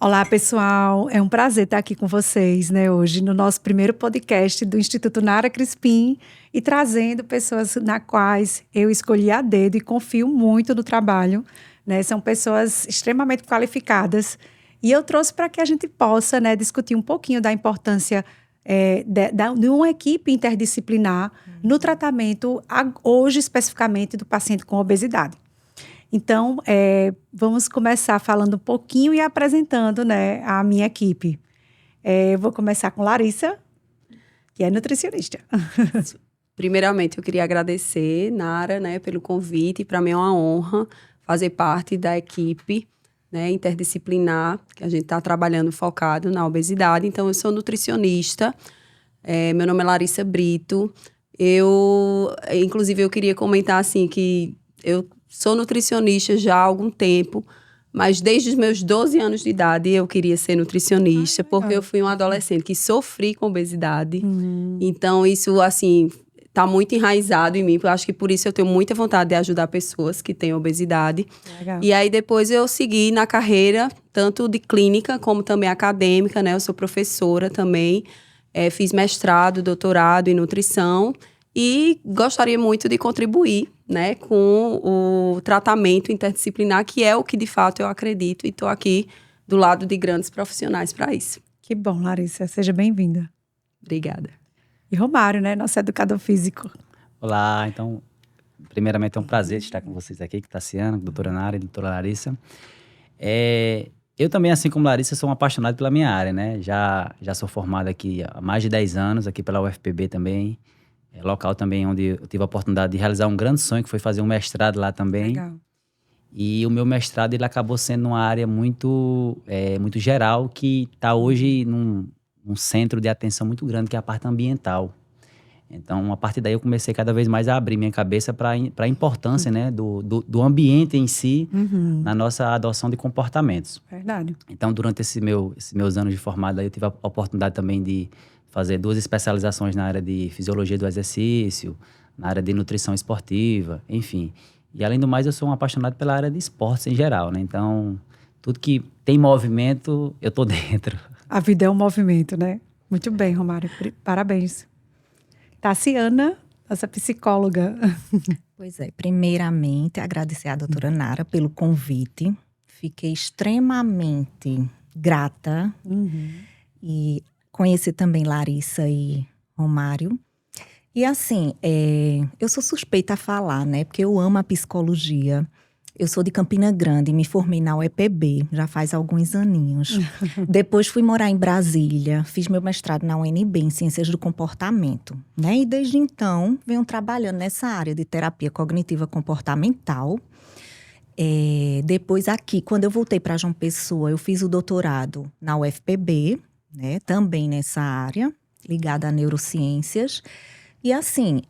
Olá, pessoal. É um prazer estar aqui com vocês, né, hoje no nosso primeiro podcast do Instituto Nara Crispim e trazendo pessoas na quais eu escolhi a dedo e confio muito no trabalho, né? São pessoas extremamente qualificadas e eu trouxe para que a gente possa, né, discutir um pouquinho da importância de uma equipe interdisciplinar no tratamento, hoje especificamente, do paciente com obesidade. Então, vamos começar falando um pouquinho e apresentando, né, a minha equipe. Eu vou começar com Larissa, que é nutricionista. Primeiramente, eu queria agradecer, Nara, né, pelo convite. Para mim é uma honra fazer parte da equipe, né, interdisciplinar, que a gente está trabalhando focado na obesidade. Então, eu sou nutricionista. Meu nome é Larissa Brito. Inclusive, eu queria comentar assim que eu sou nutricionista já há algum tempo, mas desde os meus 12 anos de idade eu queria ser nutricionista, porque eu fui uma adolescente que sofri com obesidade. Então, isso, assim, está muito enraizado em mim. Eu acho que por isso eu tenho muita vontade de ajudar pessoas que têm obesidade. Legal. E aí, depois eu segui na carreira, tanto de clínica como também acadêmica, né? Eu sou professora também, fiz mestrado, doutorado em nutrição. E gostaria muito de contribuir, né, com o tratamento interdisciplinar, que é o que de fato eu acredito, e estou aqui do lado de grandes profissionais para isso. Que bom, Larissa. Seja bem-vinda. Obrigada. E Romário, né, nosso educador físico. Olá, então, primeiramente é um prazer estar com vocês aqui, com Tassiana, com a doutora Nara e a doutora Larissa. Eu também, assim como Larissa, sou um apaixonado pela minha área, né? Já sou formado aqui há mais de 10 anos, aqui pela UFPB também. Local também onde eu tive a oportunidade de realizar um grande sonho, que foi fazer um mestrado lá também. Legal. E o meu mestrado, ele acabou sendo uma área muito geral, que está hoje num centro de atenção muito grande, que é a parte ambiental. Então, a partir daí, eu comecei cada vez mais a abrir minha cabeça para a importância, né, do ambiente em si, na nossa adoção de comportamentos. Verdade. Então, durante esses meus anos de formado, aí, eu tive a oportunidade também de fazer 2 especializações na área de fisiologia do exercício, na área de nutrição esportiva, enfim. E, além do mais, eu sou um apaixonado pela área de esportes em geral, né? Então, tudo que tem movimento, eu tô dentro. A vida é um movimento, né? Muito bem, Romário. Parabéns. Tassiana, nossa psicóloga. Pois é, primeiramente, agradecer à doutora Nara pelo convite. Fiquei extremamente grata. E conheci também Larissa e Romário. E assim, eu sou suspeita a falar, né? Porque eu amo a psicologia. Eu sou de Campina Grande, me formei na UEPB, já faz alguns aninhos. Depois fui morar em Brasília, fiz meu mestrado na UNB, em Ciências do Comportamento, né? E desde então, venho trabalhando nessa área de terapia cognitiva comportamental. Depois aqui, quando eu voltei para João Pessoa, eu fiz o doutorado na UFPB, né? Também nessa área, ligada a neurociências. E assim,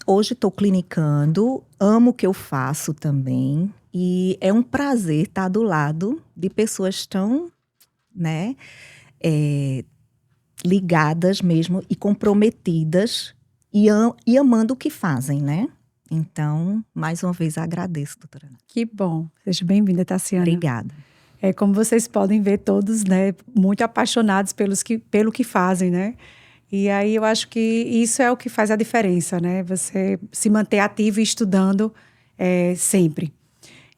hoje estou clinicando, amo o que eu faço também. E é um prazer estar do lado de pessoas tão, né, ligadas mesmo e comprometidas e amando o que fazem, né? Então, mais uma vez, agradeço, doutora Ana. Que bom. Seja bem-vinda, Tassiana. Obrigada. Como vocês podem ver, todos, né, muito apaixonados pelo que fazem, né? E aí eu acho que isso é o que faz a diferença, né? Você se manter ativo e estudando sempre.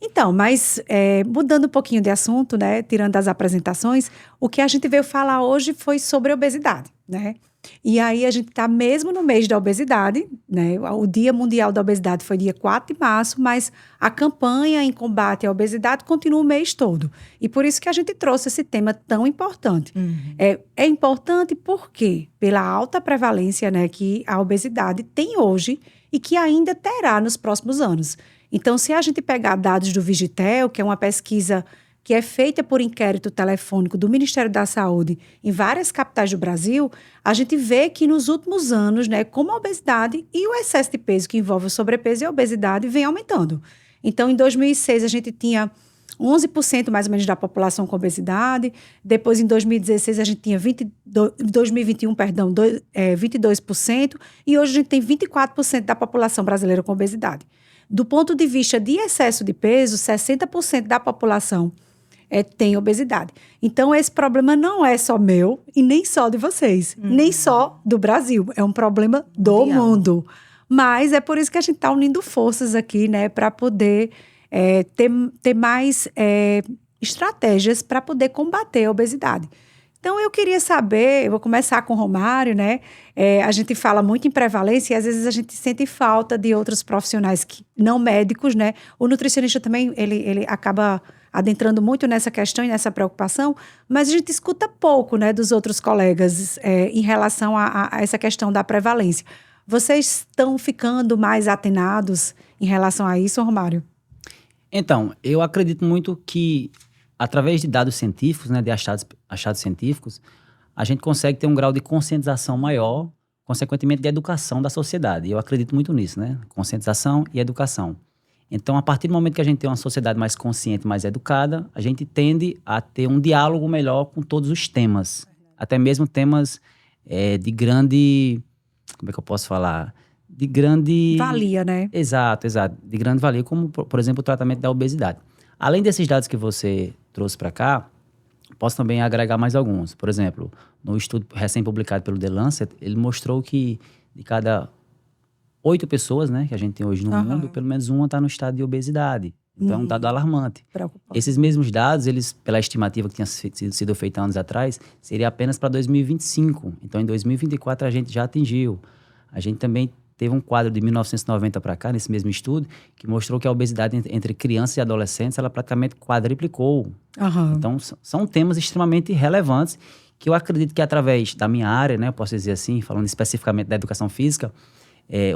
Então, mas mudando um pouquinho de assunto, né? Tirando as apresentações, o que a gente veio falar hoje foi sobre obesidade, né? E aí a gente está mesmo no mês da obesidade, né? O Dia Mundial da Obesidade foi dia 4 de março, mas a campanha em combate à obesidade continua o mês todo. E por isso que a gente trouxe esse tema tão importante. É importante por quê? Pela alta prevalência, né, que a obesidade tem hoje e que ainda terá nos próximos anos. Então, se a gente pegar dados do Vigitel, que é uma pesquisa que é feita por inquérito telefônico do Ministério da Saúde em várias capitais do Brasil, a gente vê que nos últimos anos, né, como a obesidade e o excesso de peso que envolve o sobrepeso e a obesidade vem aumentando. Então, em 2006, a gente tinha 11% mais ou menos da população com obesidade. Depois, em 2016, a gente tinha 22%. E hoje a gente tem 24% da população brasileira com obesidade. Do ponto de vista de excesso de peso, 60% da população tem obesidade. Então, esse problema não é só meu e nem só de vocês, nem só do Brasil. É um problema do Mundial. mundo. Mas é por isso que a gente está unindo forças aqui, né? Para poder ter mais estratégias para poder combater a obesidade. Então, eu queria saber, eu vou começar com o Romário, né? A gente fala muito em prevalência e às vezes a gente sente falta de outros profissionais que não médicos, né? O nutricionista também, ele acaba adentrando muito nessa questão e nessa preocupação, mas a gente escuta pouco, né, dos outros colegas em relação a essa questão da prevalência. Vocês estão ficando mais atenados em relação a isso, Romário? Então, eu acredito muito que, através de dados científicos, né, de achados científicos, a gente consegue ter um grau de conscientização maior, consequentemente de educação da sociedade. E eu acredito muito nisso, né? Conscientização e educação. Então, a partir do momento que a gente tem uma sociedade mais consciente, mais educada, a gente tende a ter um diálogo melhor com todos os temas. Até mesmo temas de grande... Como é que eu posso falar? De grande... Valia, né? Exato. De grande valia, como, por exemplo, o tratamento da obesidade. Além desses dados que você trouxe para cá, posso também agregar mais alguns. Por exemplo, no estudo recém-publicado pelo The Lancet, ele mostrou que de cada 8 pessoas, né, que a gente tem hoje no mundo, pelo menos uma está no estado de obesidade. Então, é um dado alarmante. Preocupante. Esses mesmos dados, eles, pela estimativa que tinha sido feita anos atrás, seria apenas para 2025. Então, em 2024, a gente já atingiu. A gente também teve um quadro de 1990 para cá, nesse mesmo estudo, que mostrou que a obesidade entre crianças e adolescentes, ela praticamente quadriplicou. Então, são temas extremamente relevantes que eu acredito que através da minha área, né, eu posso dizer assim, falando especificamente da educação física,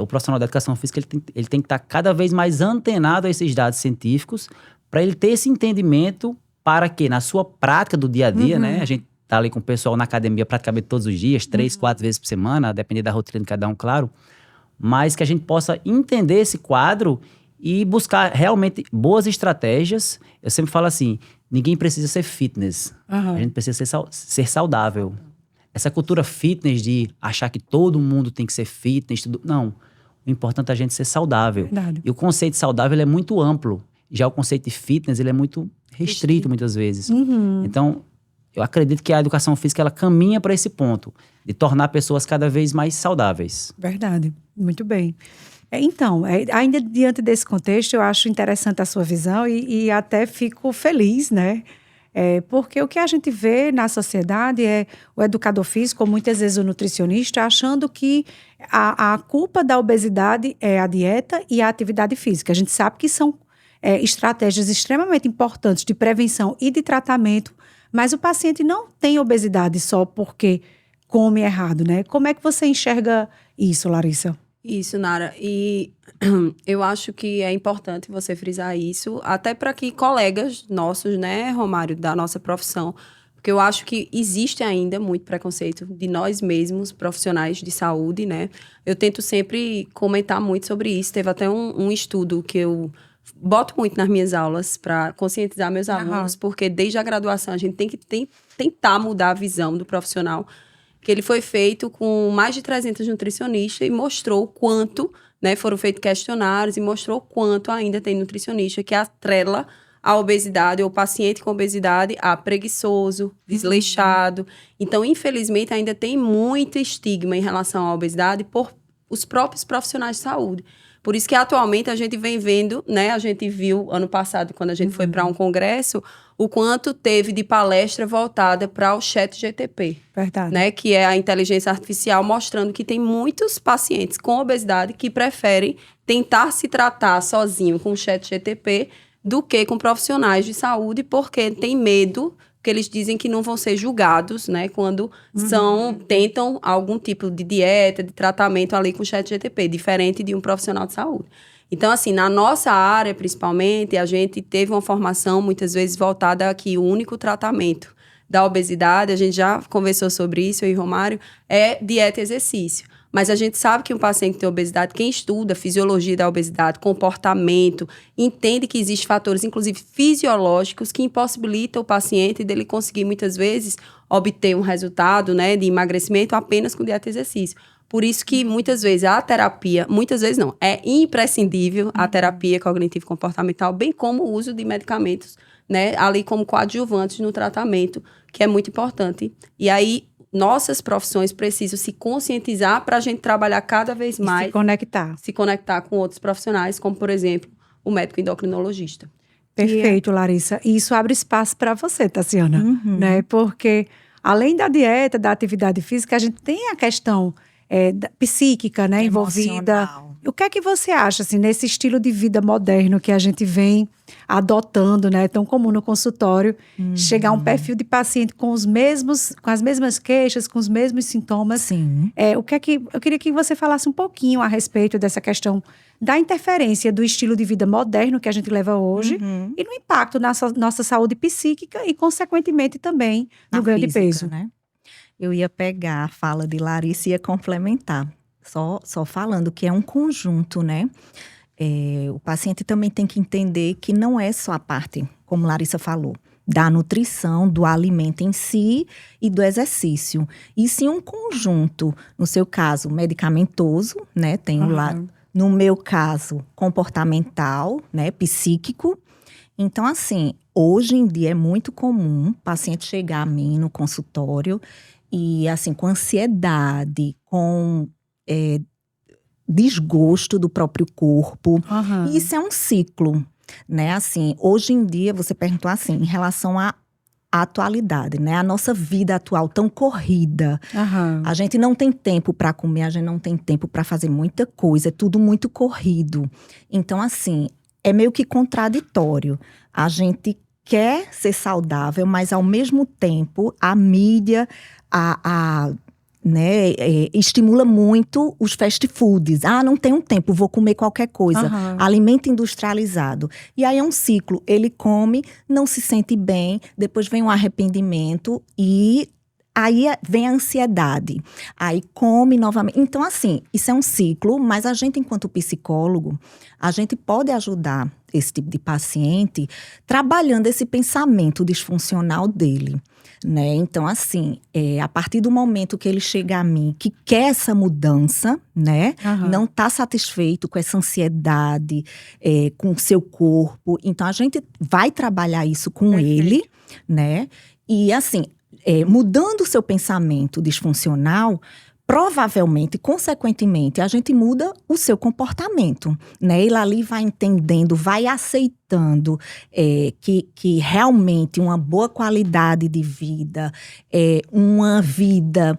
o profissional da educação física ele tem que estar cada vez mais antenado a esses dados científicos para ele ter esse entendimento para que, na sua prática do dia a dia, né, a gente está ali com o pessoal na academia praticamente todos os dias, 3, 4 vezes por semana, a depender da rotina de cada um, claro, mas que a gente possa entender esse quadro e buscar realmente boas estratégias. Eu sempre falo assim, ninguém precisa ser fitness, a gente precisa ser saudável. Essa cultura fitness de achar que todo mundo tem que ser fitness, não. O importante é a gente ser saudável. Verdade. E o conceito de saudável ele é muito amplo. Já o conceito de fitness ele é muito restrito muitas vezes. Então, eu acredito que a educação física ela caminha para esse ponto, de tornar pessoas cada vez mais saudáveis. Verdade, muito bem. Então, ainda diante desse contexto, eu acho interessante a sua visão e até fico feliz, né? Porque o que a gente vê na sociedade é o educador físico, ou muitas vezes o nutricionista, achando que a culpa da obesidade é a dieta e a atividade física. A gente sabe que são estratégias extremamente importantes de prevenção e de tratamento, mas o paciente não tem obesidade só porque come errado, né? Como é que você enxerga isso, Larissa? Isso, Nara. E eu acho que é importante você frisar isso, até para que colegas nossos, né, Romário, da nossa profissão, porque eu acho que existe ainda muito preconceito de nós mesmos, profissionais de saúde, né? Eu tento sempre comentar muito sobre isso. Teve até um estudo que eu boto muito nas minhas aulas para conscientizar meus alunos, porque desde a graduação a gente tem que tentar mudar a visão do profissional, que ele foi feito com mais de 300 nutricionistas e mostrou o quanto, né, foram feitos questionários e mostrou o quanto ainda tem nutricionista que atrela a obesidade ou o paciente com obesidade a preguiçoso, desleixado. Então, infelizmente, ainda tem muito estigma em relação à obesidade por os próprios profissionais de saúde. Por isso que atualmente a gente vem vendo, né? A gente viu ano passado, quando a gente foi para um congresso, o quanto teve de palestra voltada para o ChatGPT. Verdade. Né? Que é a inteligência artificial, mostrando que tem muitos pacientes com obesidade que preferem tentar se tratar sozinho com o ChatGPT do que com profissionais de saúde, porque tem medo, porque eles dizem que não vão ser julgados, né, quando tentam algum tipo de dieta, de tratamento ali com o ChatGPT, diferente de um profissional de saúde. Então, assim, na nossa área, principalmente, a gente teve uma formação, muitas vezes, voltada a que o único tratamento da obesidade, a gente já conversou sobre isso, eu e Romário, é dieta e exercício. Mas a gente sabe que um paciente que tem obesidade, quem estuda fisiologia da obesidade, comportamento, entende que existem fatores, inclusive fisiológicos, que impossibilitam o paciente dele conseguir, muitas vezes, obter um resultado, né, de emagrecimento apenas com dieta e exercício. Por isso que muitas vezes a terapia, muitas vezes não, é imprescindível a terapia cognitivo-comportamental, bem como o uso de medicamentos, né, ali como coadjuvantes no tratamento, que é muito importante. E aí, nossas profissões precisam se conscientizar para a gente trabalhar cada vez mais. Se conectar com outros profissionais, como, por exemplo, o médico endocrinologista. Perfeito, Larissa. E isso abre espaço para você, Tassiana, né? Porque além da dieta, da atividade física, a gente tem a questão psíquica, né, envolvida. O que é que você acha, assim, nesse estilo de vida moderno que a gente vem adotando, né, tão comum no consultório, chegar a um perfil de paciente com as mesmas queixas, com os mesmos sintomas? Sim. Eu queria que você falasse um pouquinho a respeito dessa questão da interferência do estilo de vida moderno que a gente leva hoje e no impacto na nossa saúde psíquica e, consequentemente, também no ganho de peso. Né? Eu ia pegar a fala de Larissa e ia complementar, só falando que é um conjunto, né? O paciente também tem que entender que não é só a parte, como Larissa falou, da nutrição, do alimento em si e do exercício. E sim um conjunto, no seu caso, medicamentoso, né? Tem o lado, no meu caso, comportamental, né? Psíquico. Então, assim, hoje em dia é muito comum o paciente chegar a mim no consultório e, assim, com ansiedade, com desgosto do próprio corpo. E isso é um ciclo, né? Assim, hoje em dia, você perguntou assim, em relação à atualidade, né? A nossa vida atual tão corrida. A gente não tem tempo para comer, a gente não tem tempo para fazer muita coisa, é tudo muito corrido. Então, assim, é meio que contraditório. A gente quer ser saudável, mas ao mesmo tempo a mídia, né, estimula muito os fast foods. Não tenho tempo, vou comer qualquer coisa. Alimento industrializado. E aí é um ciclo. Ele come, não se sente bem, depois vem um arrependimento e aí vem a ansiedade. Aí come novamente. Então, assim, isso é um ciclo, mas a gente, enquanto psicólogo, a gente pode ajudar esse tipo de paciente trabalhando esse pensamento disfuncional dele, né? Então, assim, a partir do momento que ele chega a mim, que quer essa mudança, né? Não está satisfeito com essa ansiedade, com o seu corpo. Então, a gente vai trabalhar isso com ele, né? E, assim, mudando o seu pensamento disfuncional, provavelmente, consequentemente, a gente muda o seu comportamento, né? Ele ali vai entendendo, vai aceitando que realmente uma boa qualidade de vida, uma vida,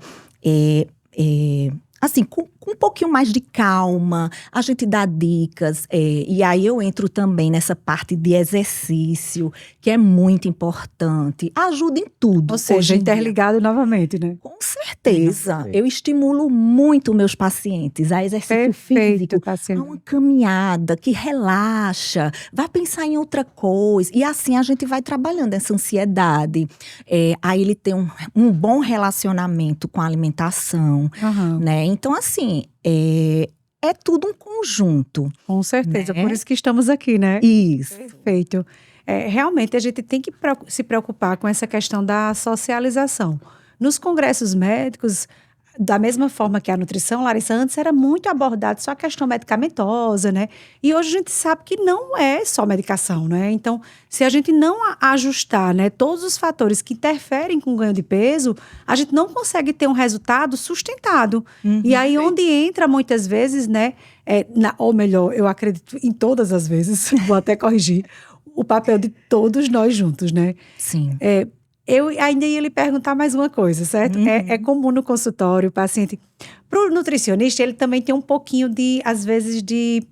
assim, com um pouquinho mais de calma, a gente dá dicas, e aí eu entro também nessa parte de exercício, que é muito importante. Ajuda em tudo. Ou seja, interligado novamente, né? Com certeza. Eu estimulo muito meus pacientes a exercício físico, a uma caminhada que relaxa, vai pensar em outra coisa. E assim a gente vai trabalhando essa ansiedade. Aí ele tem um bom relacionamento com a alimentação, né? Então, assim, é tudo um conjunto. Com certeza, né? Por isso que estamos aqui, né? Isso. Perfeito. Realmente, a gente tem que se preocupar com essa questão da socialização. Nos congressos médicos, da mesma forma que a nutrição, Larissa, antes era muito abordada só a questão medicamentosa, né? E hoje a gente sabe que não é só medicação, né? Então, se a gente não ajustar, né, todos os fatores que interferem com o ganho de peso, a gente não consegue ter um resultado sustentado. E aí, onde entra muitas vezes, né, ou melhor, eu acredito em todas as vezes, vou até corrigir, o papel de todos nós juntos, né? Sim. Eu ainda ia lhe perguntar mais uma coisa, certo? É comum no consultório, o paciente... Para o nutricionista, ele também tem um pouquinho de, às vezes, de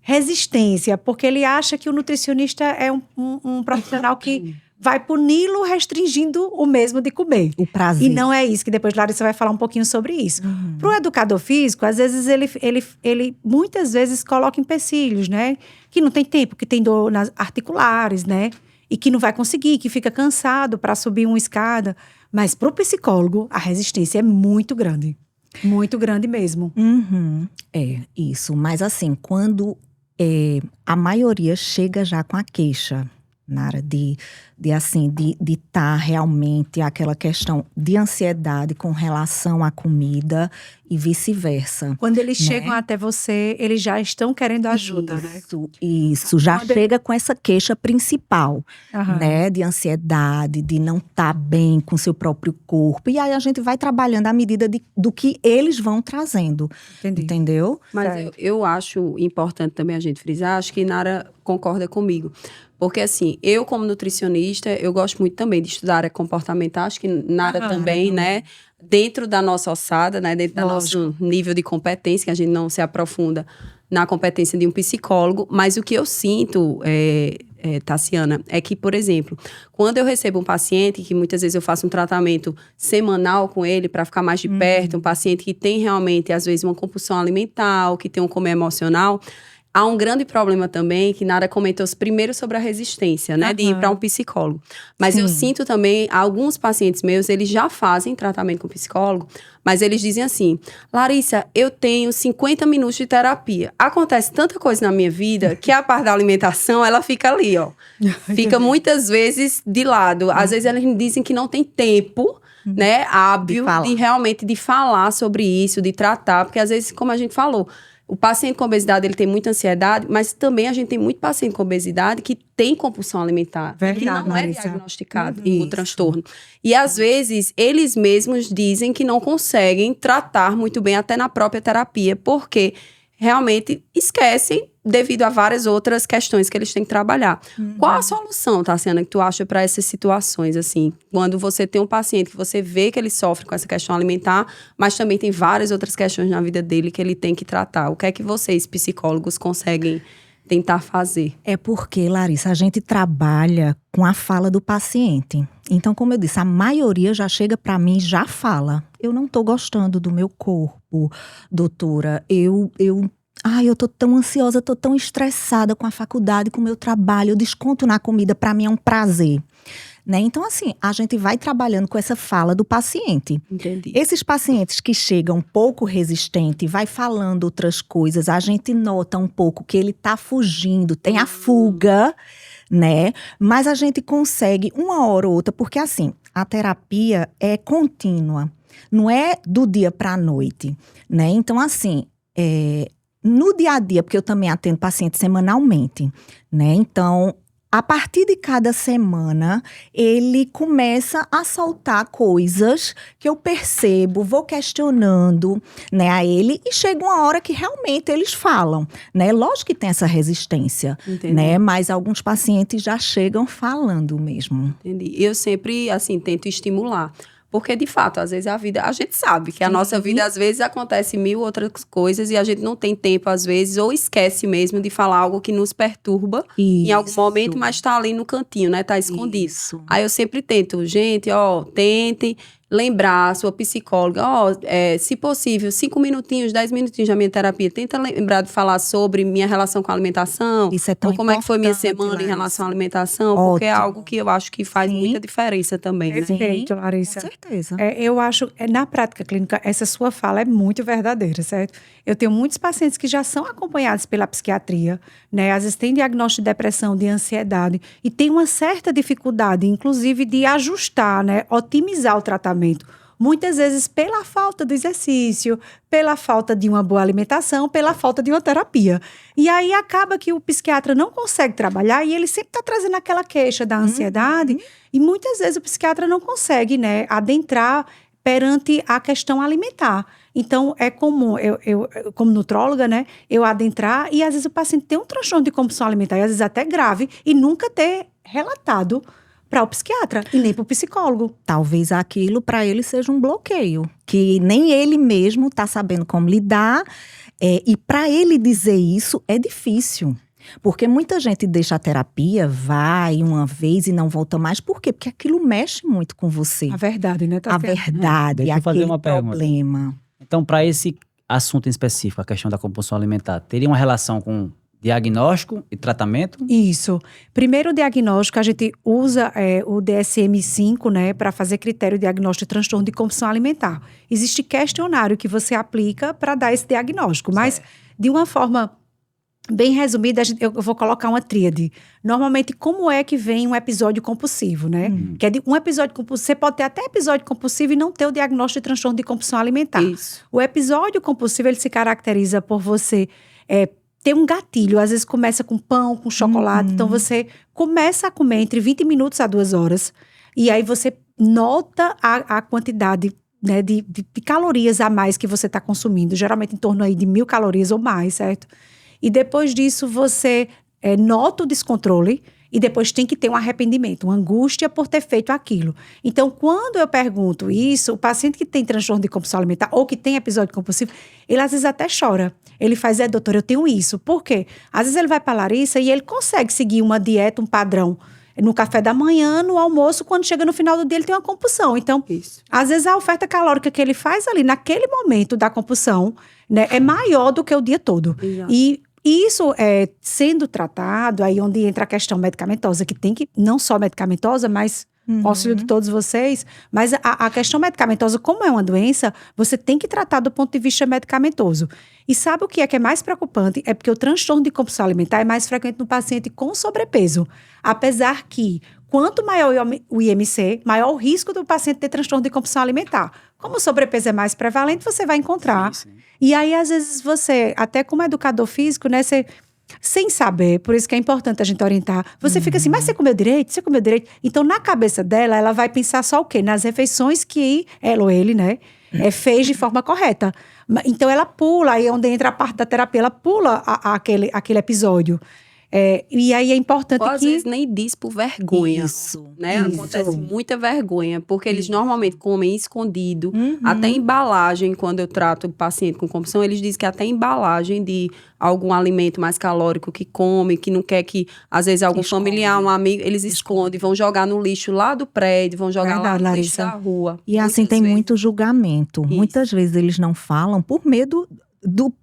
resistência, porque ele acha que o nutricionista é um profissional que vai puni-lo restringindo o mesmo de comer. O prazer. E não é isso, que depois Larissa vai falar um pouquinho sobre isso. Para o educador físico, às vezes, ele muitas vezes coloca empecilhos, né? Que não tem tempo, que tem dor nas articulares, né? E que não vai conseguir, que fica cansado para subir uma escada. Mas para o psicólogo, a resistência é muito grande. Muito grande mesmo. Isso. Mas assim, quando a maioria chega já com a queixa, Nara, de estar realmente aquela questão de ansiedade com relação à comida e vice-versa. Quando eles chegam até você, eles já estão querendo ajuda, né? Isso, já chega com essa queixa principal, Aham. né? De ansiedade, de não estar bem com seu próprio corpo. E aí a gente vai trabalhando à medida do que eles vão trazendo, Entendi. entendeu? Mas eu acho importante também a gente frisar, acho que Nara concorda comigo. Porque, assim, eu como nutricionista, eu gosto muito também de estudar a área comportamental, acho que Nara também, né? Dentro da nossa ossada, né? Dentro do nosso nível de competência, que a gente não se aprofunda na competência de um psicólogo. Mas o que eu sinto, Tassiana, é que, por exemplo, quando eu recebo um paciente, que muitas vezes eu faço um tratamento semanal com ele para ficar mais de perto, um paciente que tem realmente, às vezes, uma compulsão alimentar, que tem um comer emocional, há um grande problema também, que Nara comentou primeiro sobre a resistência, né? De ir para um psicólogo. Mas eu sinto também, alguns pacientes meus, eles já fazem tratamento com psicólogo, mas eles dizem assim, Larissa, eu tenho 50 minutos de terapia. Acontece tanta coisa na minha vida, que a parte da alimentação, ela fica ali, ó. Fica muitas vezes de lado. Às vezes eles dizem que não tem tempo, né? Hábil de realmente de falar sobre isso, de tratar. Porque às vezes, como a gente falou, o paciente com obesidade, ele tem muita ansiedade, mas também a gente tem muito paciente com obesidade que tem compulsão alimentar. Verdade, que não é Larissa. diagnosticado o transtorno. E às vezes, eles mesmos dizem que não conseguem tratar muito bem até na própria terapia, porque realmente esquecem devido a várias outras questões que eles têm que trabalhar. Qual a solução, Tassiana, que tu acha para essas situações, assim? Quando você tem um paciente que você vê que ele sofre com essa questão alimentar, mas também tem várias outras questões na vida dele que ele tem que tratar. O que é que vocês, psicólogos, conseguem tentar fazer? É porque, Larissa, a gente trabalha com a fala do paciente. Então, como eu disse, a maioria já chega para mim e já fala. Eu não tô gostando do meu corpo, doutora. Eu tô tão ansiosa, tô tão estressada com a faculdade, com o meu trabalho. Eu desconto na comida, para mim é um prazer. Né? Então, assim, a gente vai trabalhando com essa fala do paciente. Entendi. Esses pacientes que chegam um pouco resistente, vai falando outras coisas, a gente nota um pouco que ele tá fugindo, tem a fuga, né? Mas a gente consegue uma hora ou outra, porque assim, a terapia é contínua, não é do dia para a noite, né? Então, assim, no dia a dia, porque eu também atendo paciente semanalmente, né? Então, a partir de cada semana, ele começa a soltar coisas que eu percebo, vou questionando, né, a ele, e chega uma hora que realmente eles falam, né? Lógico que tem essa resistência, né? Mas alguns pacientes já chegam falando mesmo. Entendi. Eu sempre, assim, tento estimular. Porque, de fato, às vezes a vida, a gente sabe que a nossa vida, às vezes, acontece mil outras coisas e a gente não tem tempo, às vezes, ou esquece mesmo de falar algo que nos perturba em algum momento, mas tá ali no cantinho, né? Tá escondido. Isso. Aí eu sempre tento, gente, tente lembrar a sua psicóloga, se possível, 5 minutinhos, 10 minutinhos da minha terapia, tenta lembrar de falar sobre minha relação com a alimentação. Isso é tão ou como é que foi minha importante, semana em Larissa. relação à alimentação, porque é Ótimo. algo que eu acho que faz muita diferença também, né? Perfeito, Larissa. Com certeza. Eu acho, na prática clínica, essa sua fala é muito verdadeira, certo? Eu tenho muitos pacientes que já são acompanhados pela psiquiatria, né? Às vezes tem diagnóstico de depressão, de ansiedade, e tem uma certa dificuldade, inclusive, de ajustar, né? Otimizar o tratamento. Muitas vezes pela falta do exercício, pela falta de uma boa alimentação, pela falta de uma terapia. E aí acaba que o psiquiatra não consegue trabalhar e ele sempre está trazendo aquela queixa da ansiedade. E muitas vezes o psiquiatra não consegue, né, adentrar perante a questão alimentar. Então, é comum, eu como nutróloga, né, eu adentrar e às vezes o paciente tem um transtorno de compulsão alimentar, e às vezes até grave, e nunca ter relatado para o psiquiatra e nem para o psicólogo. Talvez aquilo para ele seja um bloqueio, que nem ele mesmo está sabendo como lidar, e para ele dizer isso é difícil. Porque muita gente deixa a terapia, vai uma vez e não volta mais. Por quê? Porque aquilo mexe muito com você. A verdade, né? A verdade, Deixa eu fazer aquele uma pergunta. problema. Então, para esse assunto em específico, a questão da compulsão alimentar, teria uma relação com diagnóstico e tratamento? Isso. Primeiro o diagnóstico, a gente usa o DSM-5, né, para fazer critério diagnóstico de transtorno de compulsão alimentar. Existe questionário que você aplica para dar esse diagnóstico, mas de uma forma bem resumida, eu vou colocar uma tríade. Normalmente, como é que vem um episódio compulsivo, né? Que é um episódio compulsivo. Você pode ter até episódio compulsivo e não ter o diagnóstico de transtorno de compulsão alimentar. Isso. O episódio compulsivo, ele se caracteriza por você ter um gatilho. Às vezes começa com pão, com chocolate. Então, você começa a comer entre 20 minutos a 2 horas. E aí, você nota a quantidade, né, de calorias a mais que você está consumindo. Geralmente, em torno aí de 1.000 calorias ou mais, certo? E depois disso, você nota o descontrole e depois tem que ter um arrependimento, uma angústia por ter feito aquilo. Então, quando eu pergunto isso, o paciente que tem transtorno de compulsão alimentar ou que tem episódio compulsivo, ele às vezes até chora. Ele faz, doutor, eu tenho isso. Por quê? Às vezes ele vai para a Larissa e ele consegue seguir uma dieta, um padrão, no café da manhã, no almoço, quando chega no final do dia, ele tem uma compulsão. Então, às vezes a oferta calórica que ele faz ali, naquele momento da compulsão, né, é maior do que o dia todo. Exato. E isso sendo tratado, aí onde entra a questão medicamentosa, que tem que, não só medicamentosa, mas com auxílio de todos vocês, mas a questão medicamentosa, como é uma doença, você tem que tratar do ponto de vista medicamentoso. E sabe o que é mais preocupante? É porque o transtorno de compulsão alimentar é mais frequente no paciente com sobrepeso. Apesar que, quanto maior o IMC, maior o risco do paciente ter transtorno de compulsão alimentar. Como o sobrepeso é mais prevalente, você vai encontrar. Sim. E aí, às vezes, você, até como educador físico, né, você, sem saber, por isso que é importante a gente orientar, você fica assim, mas você comeu direito? Você comeu direito? Então, na cabeça dela, ela vai pensar só o quê? Nas refeições que ela ou ele, né, fez de forma correta. Então, ela pula, aí é onde entra a parte da terapia, ela pula aquele episódio. E aí é importante Ou às que... vezes nem diz por vergonha. Isso, Né? isso. Acontece muita vergonha, porque eles normalmente comem escondido. Até embalagem, quando eu trato o paciente com compulsão, eles dizem que até embalagem de algum alimento mais calórico que come, que não quer que, às vezes, algum familiar, um amigo, eles escondem, vão jogar no lixo lá do prédio, vão jogar Verdade, lá no lixo Larissa. da rua. E assim Muitas tem vezes. muito julgamento. Isso. Muitas vezes eles não falam por medo do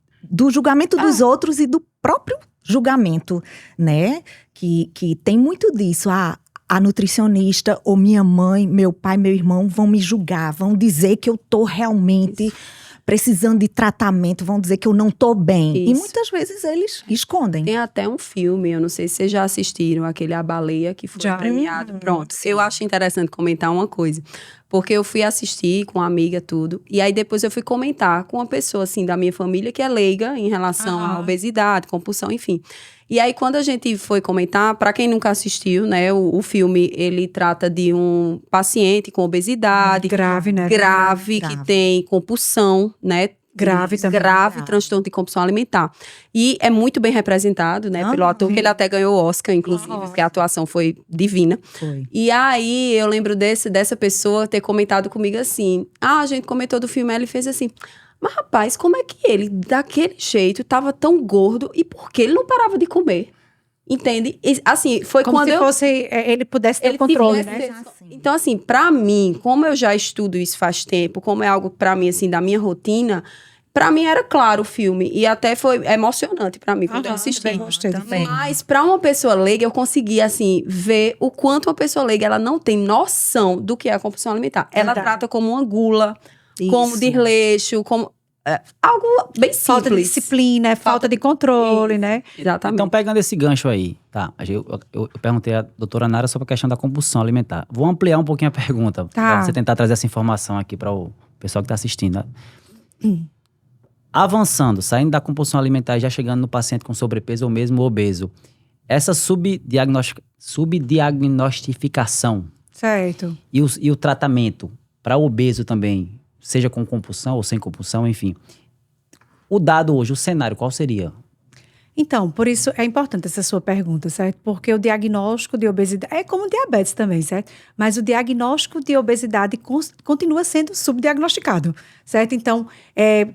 julgamento dos outros e do próprio julgamento, né? Que tem muito disso. A nutricionista ou minha mãe, meu pai, meu irmão vão me julgar, vão dizer que eu tô realmente precisando de tratamento, vão dizer que eu não tô bem. E Isso. muitas vezes eles escondem. Tem até um filme, eu não sei se vocês já assistiram, aquele A Baleia, que foi Já. premiado. Pronto, eu acho interessante comentar uma coisa. Porque eu fui assistir com uma amiga, tudo. E aí depois eu fui comentar com uma pessoa, assim, da minha família, que é leiga em relação à obesidade, compulsão, enfim. E aí quando a gente foi comentar, para quem nunca assistiu, né, o filme, ele trata de um paciente com obesidade. Grave, né? Grave, que tem compulsão, né? Grave também. Grave transtorno de compulsão alimentar. E é muito bem representado, né? Pelo ator, que ele até ganhou o Oscar, inclusive, porque a atuação foi divina. Foi. E aí, eu lembro dessa pessoa ter comentado comigo assim, a gente comentou do filme, ele fez assim, mas rapaz, como é que ele, daquele jeito, tava tão gordo e por que ele não parava de comer? Entende? E, assim, foi Como quando se fosse, ele pudesse ter o controle, né? tivesse- Então, assim, pra mim, como eu já estudo isso faz tempo, como é algo pra mim, assim, da minha rotina, pra mim era claro o filme. E até foi emocionante pra mim quando eu assisti. Também gostei do filme. Mas pra uma pessoa leiga, eu consegui, assim, ver o quanto uma pessoa leiga, ela não tem noção do que é a compulsão alimentar. Ela Verdade. trata como uma gula, como Isso. desleixo, como algo bem simples. Falta de disciplina, falta de controle, né? Exatamente. Então, pegando esse gancho aí, tá? Eu perguntei à doutora Nara sobre a questão da compulsão alimentar. Vou ampliar um pouquinho a pergunta, para você tentar trazer essa informação aqui para o pessoal que está assistindo. Avançando, saindo da compulsão alimentar e já chegando no paciente com sobrepeso ou mesmo obeso, essa subdiagnostificação Certo. e o tratamento para obeso também, seja com compulsão ou sem compulsão, enfim. O dado hoje, o cenário, qual seria? Então, por isso é importante essa sua pergunta, certo? Porque o diagnóstico de obesidade é como diabetes também, certo? Mas o diagnóstico de obesidade continua sendo subdiagnosticado, certo? Então,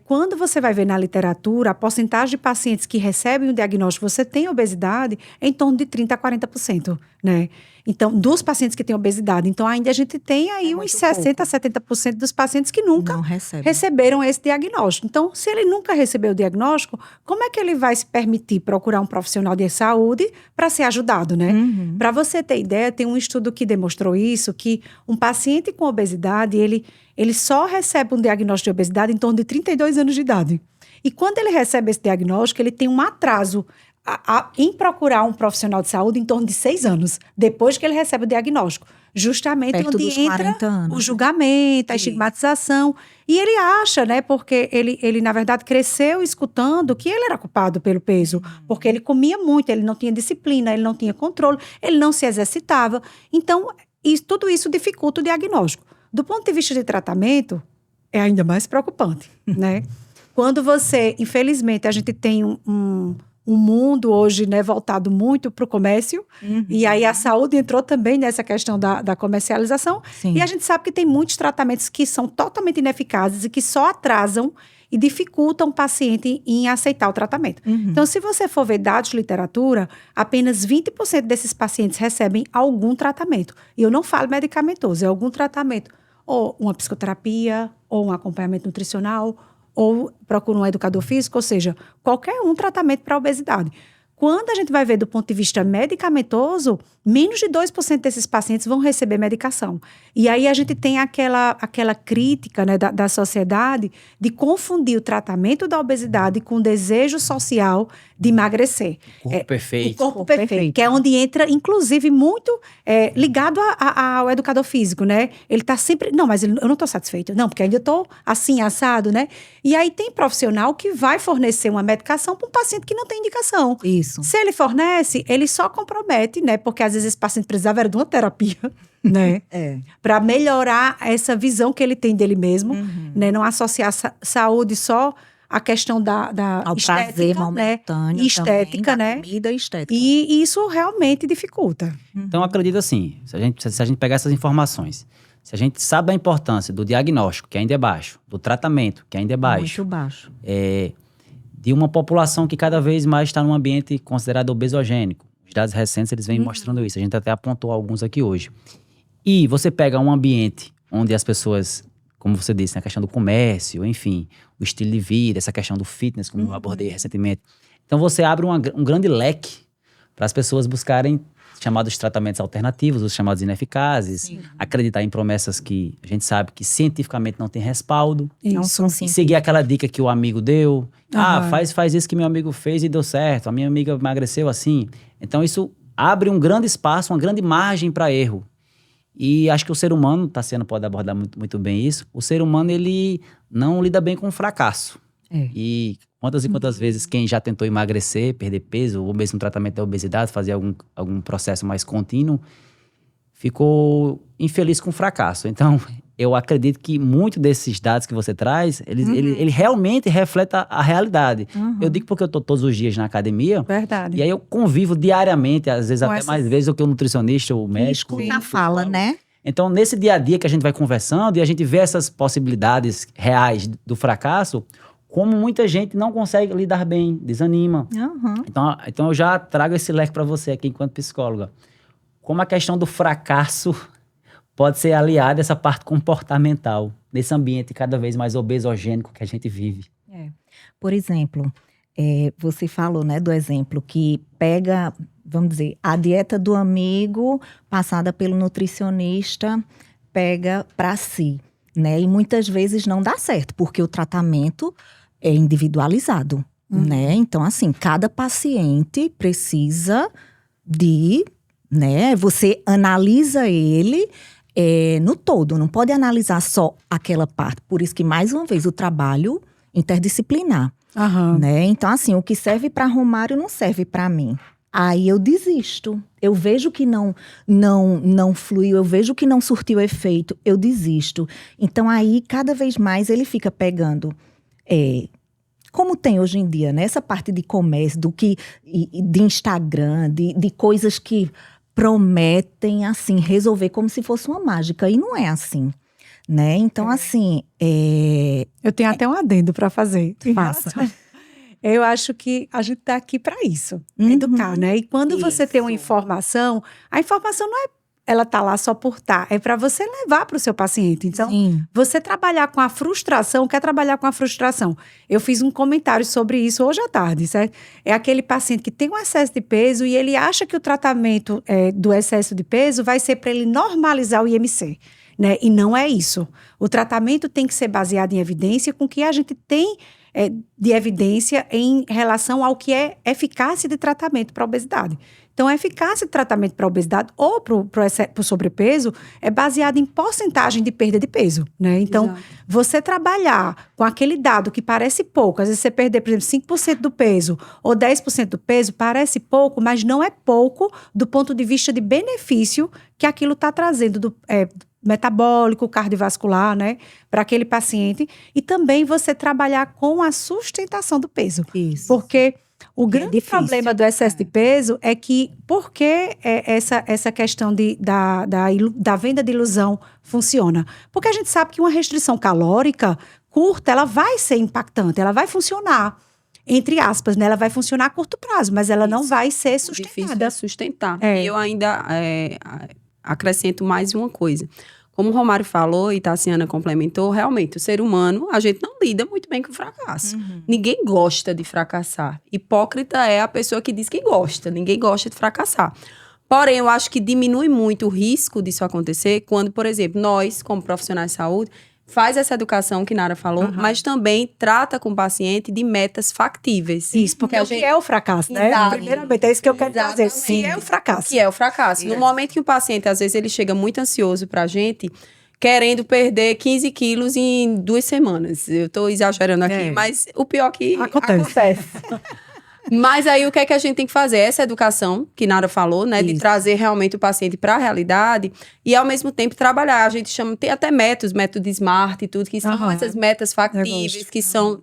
quando você vai ver na literatura, a porcentagem de pacientes que recebem o diagnóstico, você tem obesidade, é em torno de 30% a 40%, né? Então, dos pacientes que têm obesidade. Então, ainda a gente tem aí uns 60% a 70% dos pacientes que nunca Não recebe. receberam esse diagnóstico. Então, se ele nunca recebeu o diagnóstico, como é que ele vai se permitir procurar um profissional de saúde para ser ajudado, né? Para você ter ideia, tem um estudo que demonstrou isso, que um paciente com obesidade, ele só recebe um diagnóstico de obesidade em torno de 32 anos de idade. E quando ele recebe esse diagnóstico, ele tem um atraso em procurar um profissional de saúde em torno de 6 anos, depois que ele recebe o diagnóstico. Justamente Perto onde dos entra 40 anos. o julgamento, a estigmatização. E ele acha, né, porque ele, na verdade, cresceu escutando que ele era culpado pelo peso, porque ele comia muito, ele não tinha disciplina, ele não tinha controle, ele não se exercitava. Então, tudo isso dificulta o diagnóstico. Do ponto de vista de tratamento, é ainda mais preocupante, né? Quando você, infelizmente, a gente tem um mundo hoje, né, voltado muito para o comércio, e aí a saúde entrou também nessa questão da comercialização, Sim. e a gente sabe que tem muitos tratamentos que são totalmente ineficazes e que só atrasam e dificultam o paciente em aceitar o tratamento. Então, se você for ver dados de literatura, apenas 20% desses pacientes recebem algum tratamento. E eu não falo medicamentoso, é algum tratamento, ou uma psicoterapia, ou um acompanhamento nutricional, ou procura um educador físico, ou seja, qualquer tratamento para a obesidade. Quando a gente vai ver do ponto de vista medicamentoso, menos de 2% desses pacientes vão receber medicação. E aí a gente tem aquela crítica, né, da sociedade de confundir o tratamento da obesidade com o desejo social de emagrecer. Corpo perfeito. O corpo perfeito, que é onde entra, inclusive, muito ligado ao educador físico, né? Ele está sempre, não, mas eu não estou satisfeito. Não, porque ainda estou assim, assado, né? E aí tem profissional que vai fornecer uma medicação para um paciente que não tem indicação. Isso. Se ele fornece, ele só compromete, né? Porque às vezes esse paciente precisava de uma terapia, né? Para melhorar essa visão que ele tem dele mesmo, né? Não associar saúde só à questão da Ao estética, prazer momentâneo, né? Estética, também, né? da comida e estética. E isso realmente dificulta. Então, eu acredito assim, se a gente pegar essas informações, se a gente sabe da importância do diagnóstico, que ainda é baixo, do tratamento, que ainda é baixo, Muito baixo. de uma população que cada vez mais está num ambiente considerado obesogênico. Os dados recentes, eles vêm mostrando isso. A gente até apontou alguns aqui hoje. E você pega um ambiente onde as pessoas, como você disse, a questão do comércio, enfim, o estilo de vida, essa questão do fitness, como eu abordei recentemente. Então, você abre um grande leque para as pessoas buscarem chamados tratamentos alternativos, os chamados ineficazes, acreditar em promessas que a gente sabe que cientificamente não tem respaldo, Não são e sim. seguir aquela dica que o amigo deu. Faz isso que meu amigo fez e deu certo, a minha amiga emagreceu assim. Então, isso abre um grande espaço, uma grande margem para erro. E acho que o ser humano, Tassiano pode abordar muito, muito bem isso, o ser humano, ele não lida bem com o fracasso. E quantas vezes quem já tentou emagrecer, perder peso, ou mesmo tratamento da obesidade, fazer algum processo mais contínuo, ficou infeliz com o fracasso. Então, eu acredito que muito desses dados que você traz, ele realmente reflete a realidade. Eu digo porque eu estou todos os dias na academia. Verdade. E aí eu convivo diariamente, às vezes Com até mais vezes do que o nutricionista, o médico. Na fala, né? Então, nesse dia a dia que a gente vai conversando e a gente vê essas possibilidades reais do fracasso, como muita gente não consegue lidar bem, desanima. Então eu já trago esse leque para você aqui enquanto psicóloga. Como a questão do fracasso pode ser aliada a essa parte comportamental, nesse ambiente cada vez mais obesogênico que a gente vive. Por exemplo, você falou, né, do exemplo que pega, vamos dizer, a dieta do amigo passada pelo nutricionista, pega para si, né? E muitas vezes não dá certo, porque o tratamento é individualizado, né? Então, assim, cada paciente precisa de, né? Você analisa ele no todo, não pode analisar só aquela parte. Por isso que, mais uma vez, o trabalho interdisciplinar, né? Então, assim, o que serve para Romário não serve para mim. Aí eu desisto. Eu vejo que não fluiu, eu vejo que não surtiu efeito, eu desisto. Então, aí, cada vez mais, ele fica pegando... como tem hoje em dia, né? Essa parte de comércio, de Instagram, de coisas que prometem, assim, resolver como se fosse uma mágica. E não é assim, né? Então, assim... Eu tenho até um adendo para fazer. Faça. Eu acho que a gente está aqui para isso, educar, né? E quando você tem uma informação, a informação não é ela tá lá só por estar, é para você levar para o seu paciente. Então, você trabalhar com a frustração, quer trabalhar com a frustração. Eu fiz um comentário sobre isso hoje à tarde, certo? É aquele paciente que tem um excesso de peso e ele acha que o tratamento do excesso de peso vai ser para ele normalizar o IMC, né? E não é isso. O tratamento tem que ser baseado em evidência com que a gente tem de evidência em relação ao que é eficácia de tratamento para a obesidade. Então, a eficácia de tratamento para a obesidade ou para o sobrepeso é baseada em porcentagem de perda de peso, né? Então, Exato. você trabalhar com aquele dado que parece pouco, às vezes você perder, por exemplo, 5% do peso ou 10% do peso, parece pouco, mas não é pouco do ponto de vista de benefício que aquilo está trazendo do metabólico, cardiovascular, né, para aquele paciente. E também você trabalhar com a sustentação do peso. Isso. Porque o grande difícil. problema do excesso de peso é que, por que essa questão da venda de ilusão funciona? Porque a gente sabe que uma restrição calórica curta, ela vai ser impactante, ela vai funcionar, entre aspas, né? Ela vai funcionar a curto prazo, mas ela não vai ser O difícil sustentada. é sustentar. É. E eu ainda acrescento mais uma coisa. Como o Romário falou e Tassiana complementou, realmente, o ser humano, a gente não lida muito bem com o fracasso. Ninguém gosta de fracassar. Hipócrita é a pessoa que diz que gosta. Ninguém gosta de fracassar. Porém, eu acho que diminui muito o risco disso acontecer quando, por exemplo, nós, como profissionais de saúde, faz essa educação que Nara falou, mas também trata com o paciente de metas factíveis. Isso, porque o que é o fracasso, né? Exato. Primeiramente, é isso que eu quero dizer. Exatamente. Se é o fracasso. Que é o fracasso. No momento que o paciente, às vezes, ele chega muito ansioso pra gente, querendo perder 15 quilos em 2 semanas. Eu tô exagerando aqui, mas o pior que acontece. Mas aí, o que é que a gente tem que fazer? Essa educação, que Nara falou, né? De trazer realmente o paciente para a realidade e, ao mesmo tempo, trabalhar. A gente chama, tem até método SMART e tudo, que são essas metas factíveis, que são,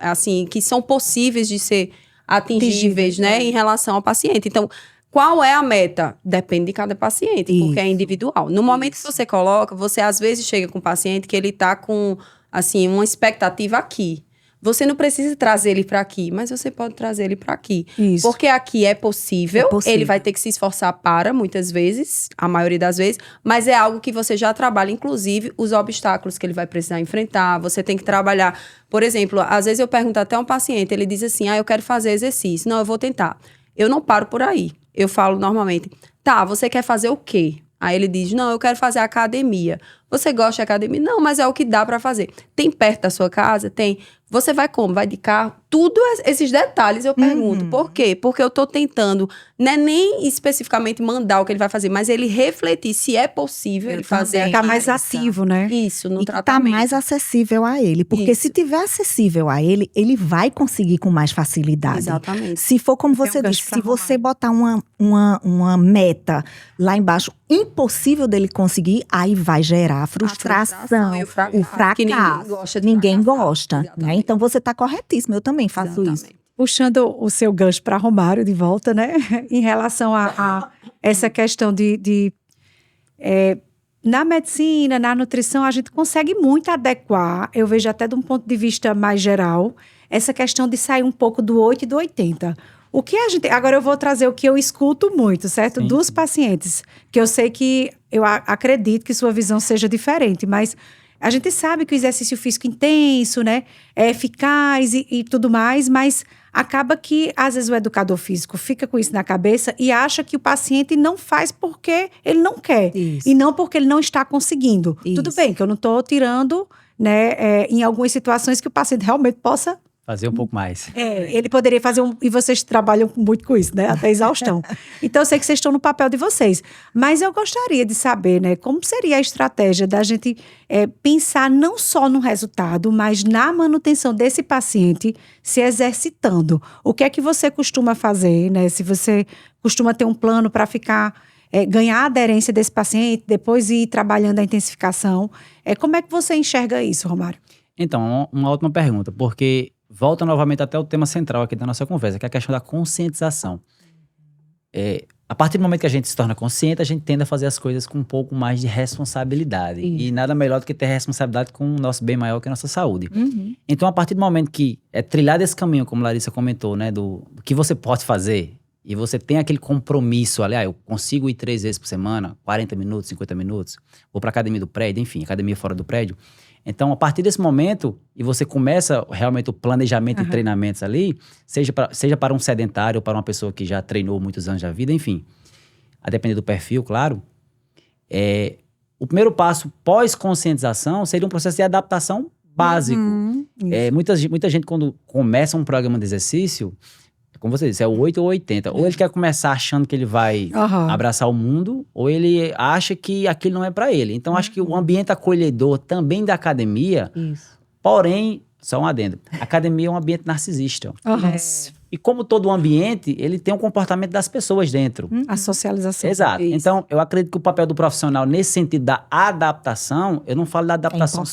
assim, que são possíveis de ser atingíveis, né? Em relação ao paciente. Então, qual é a meta? Depende de cada paciente, porque é individual. No momento que você coloca, você às vezes chega com um paciente que ele tá com, assim, uma expectativa aqui. Você não precisa trazer ele para aqui, mas você pode trazer ele para aqui. Isso. Porque aqui é possível, ele vai ter que se esforçar para, muitas vezes, a maioria das vezes, mas é algo que você já trabalha, inclusive, os obstáculos que ele vai precisar enfrentar. Você tem que trabalhar, por exemplo, às vezes eu pergunto até a um paciente, ele diz assim, eu quero fazer exercício. Não, eu vou tentar. Eu não paro por aí. Eu falo normalmente, tá, você quer fazer o quê? Aí ele diz, não, eu quero fazer academia. Você gosta de academia? Não, mas é o que dá pra fazer. Tem perto da sua casa? Tem. Você vai como? Vai de carro? Tudo esses detalhes eu pergunto. Por quê? Porque eu tô tentando, não é nem especificamente mandar o que ele vai fazer, mas ele refletir se é possível ele fazer. Ficar mais ativo, né? Isso, no E que tá tratamento. mais acessível a ele. Porque se tiver acessível a ele, ele vai conseguir com mais facilidade. Exatamente. Se for como Tem você um gancho disse, pra se você botar uma meta lá embaixo, impossível dele conseguir, aí vai gerar frustração, e o fracasso, o fracasso. que ninguém gosta de Ninguém fracassar. gosta, né? Exatamente. Então você tá corretíssimo, eu também faço isso. Puxando o seu gancho para Romário de volta, né? Em relação a essa questão na medicina, na nutrição, a gente consegue muito adequar, eu vejo até de um ponto de vista mais geral, essa questão de sair um pouco do 8 e do 80. O que a gente... Agora eu vou trazer o que eu escuto muito, certo? Sim. Dos pacientes, que eu sei que eu acredito que sua visão seja diferente, mas a gente sabe que o exercício físico intenso, né, é eficaz e tudo mais, mas acaba que, às vezes, o educador físico fica com isso na cabeça e acha que o paciente não faz porque ele não quer. Isso. E não porque ele não está conseguindo. Tudo Isso. bem que eu não estou tirando, né, em algumas situações que o paciente realmente possa... Fazer um pouco mais. ele poderia fazer e vocês trabalham muito com isso, né? Até exaustão. Então, eu sei que vocês estão no papel de vocês. Mas eu gostaria de saber, né? Como seria a estratégia da gente pensar não só no resultado, mas na manutenção desse paciente se exercitando. O que é que você costuma fazer, né? Se você costuma ter um plano para ficar... ganhar a aderência desse paciente, depois ir trabalhando a intensificação. Como é que você enxerga isso, Romário? Então, uma ótima pergunta, porque volta novamente até o tema central aqui da nossa conversa, que é a questão da conscientização. A partir do momento que a gente se torna consciente, a gente tende a fazer as coisas com um pouco mais de responsabilidade. E nada melhor do que ter responsabilidade com o nosso bem maior, que é a nossa saúde. Então, a partir do momento que é trilhado esse caminho, como Larissa comentou, né, do que você pode fazer, e você tem aquele compromisso ali, eu consigo ir 3 vezes por semana, 40 minutos, 50 minutos, vou para a academia do prédio, enfim, academia fora do prédio. Então, a partir desse momento, e você começa realmente o planejamento de treinamentos ali, seja para um sedentário ou para uma pessoa que já treinou muitos anos da vida, enfim, a depender do perfil, claro, o primeiro passo pós-conscientização seria um processo de adaptação básico. Isso. Muita gente, quando começa um programa de exercício, como você disse, é o 8 ou 80. Ou ele quer começar achando que ele vai abraçar o mundo, ou ele acha que aquilo não é para ele. Então, acho que o ambiente acolhedor também da academia, porém, só um adendo, a academia é um ambiente narcisista. E como todo ambiente, ele tem um comportamento das pessoas dentro. A socialização. Exato. Isso. Então, eu acredito que o papel do profissional, nesse sentido da adaptação, eu não falo da adaptação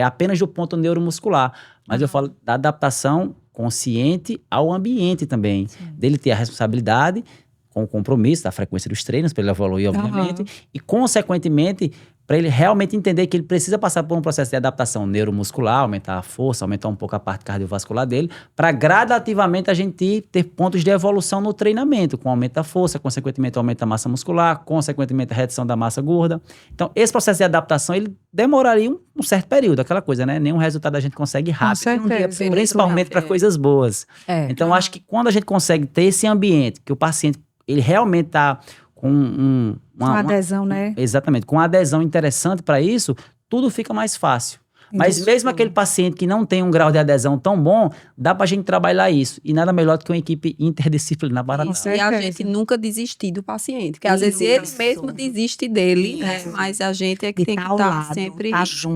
apenas do ponto neuromuscular, mas eu falo da adaptação consciente ao ambiente também. Dele ter a responsabilidade com o compromisso da frequência dos treinos, para ele evoluir, obviamente, e, consequentemente, para ele realmente entender que ele precisa passar por um processo de adaptação neuromuscular, aumentar a força, aumentar um pouco a parte cardiovascular dele, para gradativamente a gente ter pontos de evolução no treinamento, com aumento da força, consequentemente aumento da massa muscular, consequentemente a redução da massa gorda. Então, esse processo de adaptação, ele demoraria um certo período, aquela coisa, né? Nenhum resultado a gente consegue rápido, Com certeza. principalmente para coisas boas. Então, acho que quando a gente consegue ter esse ambiente, que o paciente, ele realmente está com uma adesão, né? Exatamente. Com uma adesão interessante para isso, tudo fica mais fácil. Mas mesmo aquele paciente que não tem um grau de adesão tão bom, dá pra gente trabalhar isso. E nada melhor do que uma equipe interdisciplinar para Isso, e a gente nunca desistir do paciente. Porque às vezes ele mesmo desiste dele, né? Mas a gente é que tem que estar sempre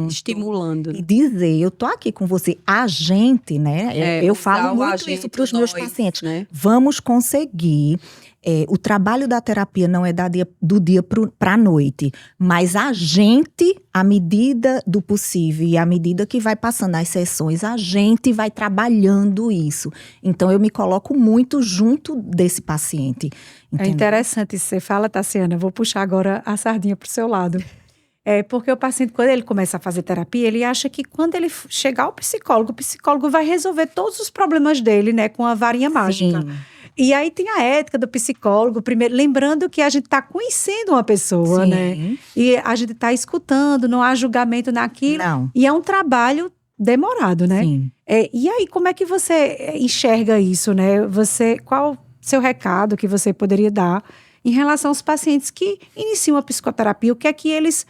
estimulando. E dizer, eu tô aqui com você, a gente, né? Eu falo muito isso para os meus pacientes. Né? Vamos conseguir. O trabalho da terapia não é do dia para a noite, mas a gente, à medida do possível e à medida que vai passando as sessões, a gente vai trabalhando isso. Então, eu me coloco muito junto desse paciente. Entendeu? É interessante isso que você fala, Tassiana. Eu vou puxar agora a sardinha para o seu lado. Porque o paciente, quando ele começa a fazer terapia, ele acha que quando ele chegar ao psicólogo, o psicólogo vai resolver todos os problemas dele, né, com a varinha mágica. Sim. E aí tem a ética do psicólogo, primeiro, lembrando que a gente está conhecendo uma pessoa, né? E a gente está escutando, não há julgamento naquilo. Não. E é um trabalho demorado, né? Sim. E aí, como é que você enxerga isso, né? Qual o seu recado que você poderia dar em relação aos pacientes que iniciam a psicoterapia? O que é que eles,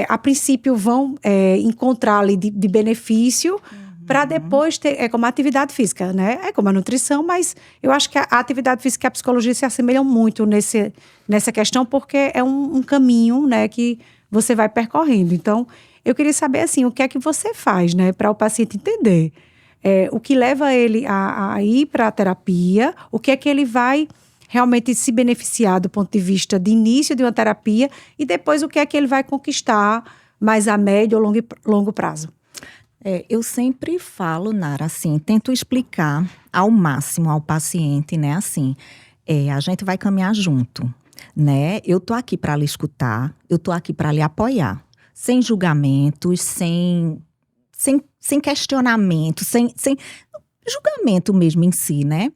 a princípio, vão encontrar ali de benefício para depois ter, como a atividade física, né? É como a nutrição, mas eu acho que a atividade física e a psicologia se assemelham muito nessa questão, porque é um caminho, né, que você vai percorrendo. Então, eu queria saber, assim, o que é que você faz, né, para o paciente entender o que leva ele a ir para a terapia, o que é que ele vai realmente se beneficiar do ponto de vista de início de uma terapia e depois o que é que ele vai conquistar mais a médio ou longo prazo. Eu sempre falo, Nara, assim, tento explicar ao máximo ao paciente, né, assim, a gente vai caminhar junto, né, eu tô aqui para lhe escutar, eu tô aqui para lhe apoiar, sem julgamentos, sem questionamento, sem julgamento mesmo em si, né.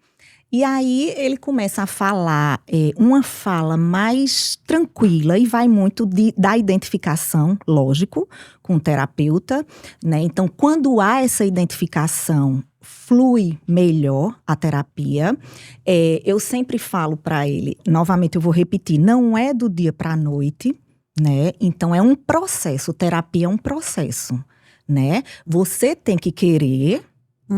E aí ele começa a falar uma fala mais tranquila e vai muito da identificação, lógico, com o terapeuta, né? Então, quando há essa identificação, flui melhor a terapia. Eu sempre falo para ele, novamente eu vou repetir, não é do dia para a noite, né? Então, é um processo, terapia é um processo, né? Você tem que querer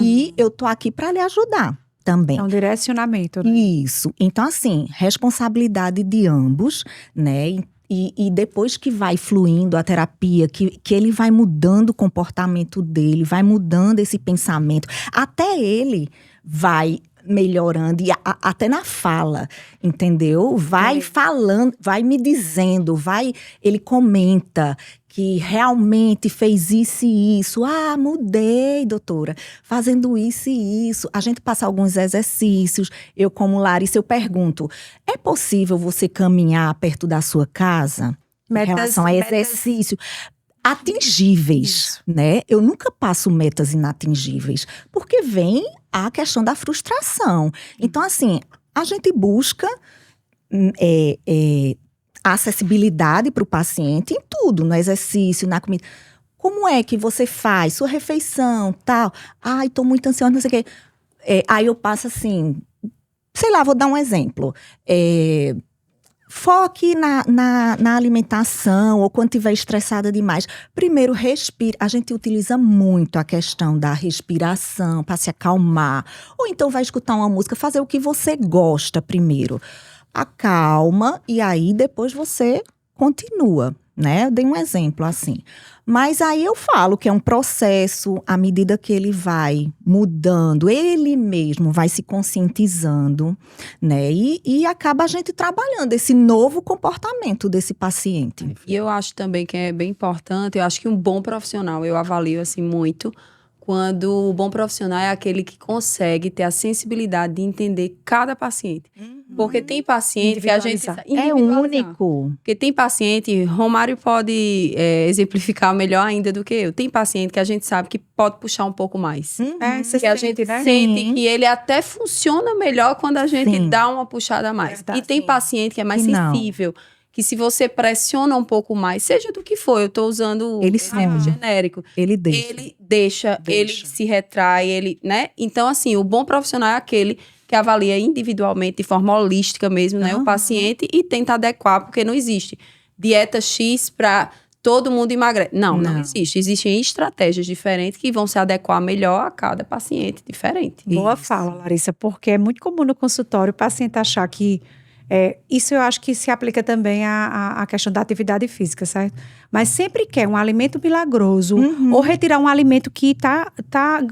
e eu tô aqui para lhe ajudar. Também. É um direcionamento, né? Isso. Então, assim, responsabilidade de ambos, né? E depois que vai fluindo a terapia, que ele vai mudando o comportamento dele, vai mudando esse pensamento, até ele vai melhorando, e até na fala, entendeu? Vai falando, vai me dizendo, ele comenta que realmente fez isso e isso. Mudei, doutora, fazendo isso e isso. A gente passa alguns exercícios. Eu, como Larissa, eu pergunto, é possível você caminhar perto da sua casa em relação a exercício? Atingíveis, né? Eu nunca passo metas inatingíveis, porque vem a questão da frustração. Então, assim, a gente busca a acessibilidade para o paciente em tudo, no exercício, na comida. Como é que você faz sua refeição, tal? Ai, tô muito ansiosa, não sei o quê. Aí eu passo assim, sei lá, vou dar um exemplo. foque na alimentação ou quando estiver estressada demais. Primeiro, respire. A gente utiliza muito a questão da respiração para se acalmar. Ou então vai escutar uma música, fazer o que você gosta primeiro. Acalma e aí depois você continua, né? Eu dei um exemplo assim. Mas aí eu falo que é um processo, à medida que ele vai mudando, ele mesmo vai se conscientizando, né? E acaba a gente trabalhando esse novo comportamento desse paciente. E eu acho também que é bem importante, eu acho que um bom profissional, eu avalio assim muito, quando o bom profissional é aquele que consegue ter a sensibilidade de entender cada paciente. Porque tem paciente que a gente... É único. Porque tem paciente, Romário pode exemplificar melhor ainda do que eu. Tem paciente que a gente sabe que pode puxar um pouco mais. Você Que a gente né? sente que ele até funciona melhor quando a gente Sim. dá uma puxada a mais. Verdade. E tem paciente que é mais Que não. sensível. Que se você pressiona um pouco mais, seja do que for, eu tô usando Ele exemplo some. genérico. Ele deixa. Ele deixa, ele se retrai, ele, né? Então, assim, o bom profissional é aquele que avalia individualmente, de forma holística mesmo, né? O paciente e tenta adequar, porque não existe dieta X para todo mundo emagrecer. Não existe. Existem estratégias diferentes que vão se adequar melhor a cada paciente diferente. Boa fala, Larissa, porque é muito comum no consultório o paciente achar que isso eu acho que se aplica também à questão da atividade física, certo? Mas sempre quer um alimento milagroso, ou retirar um alimento que tá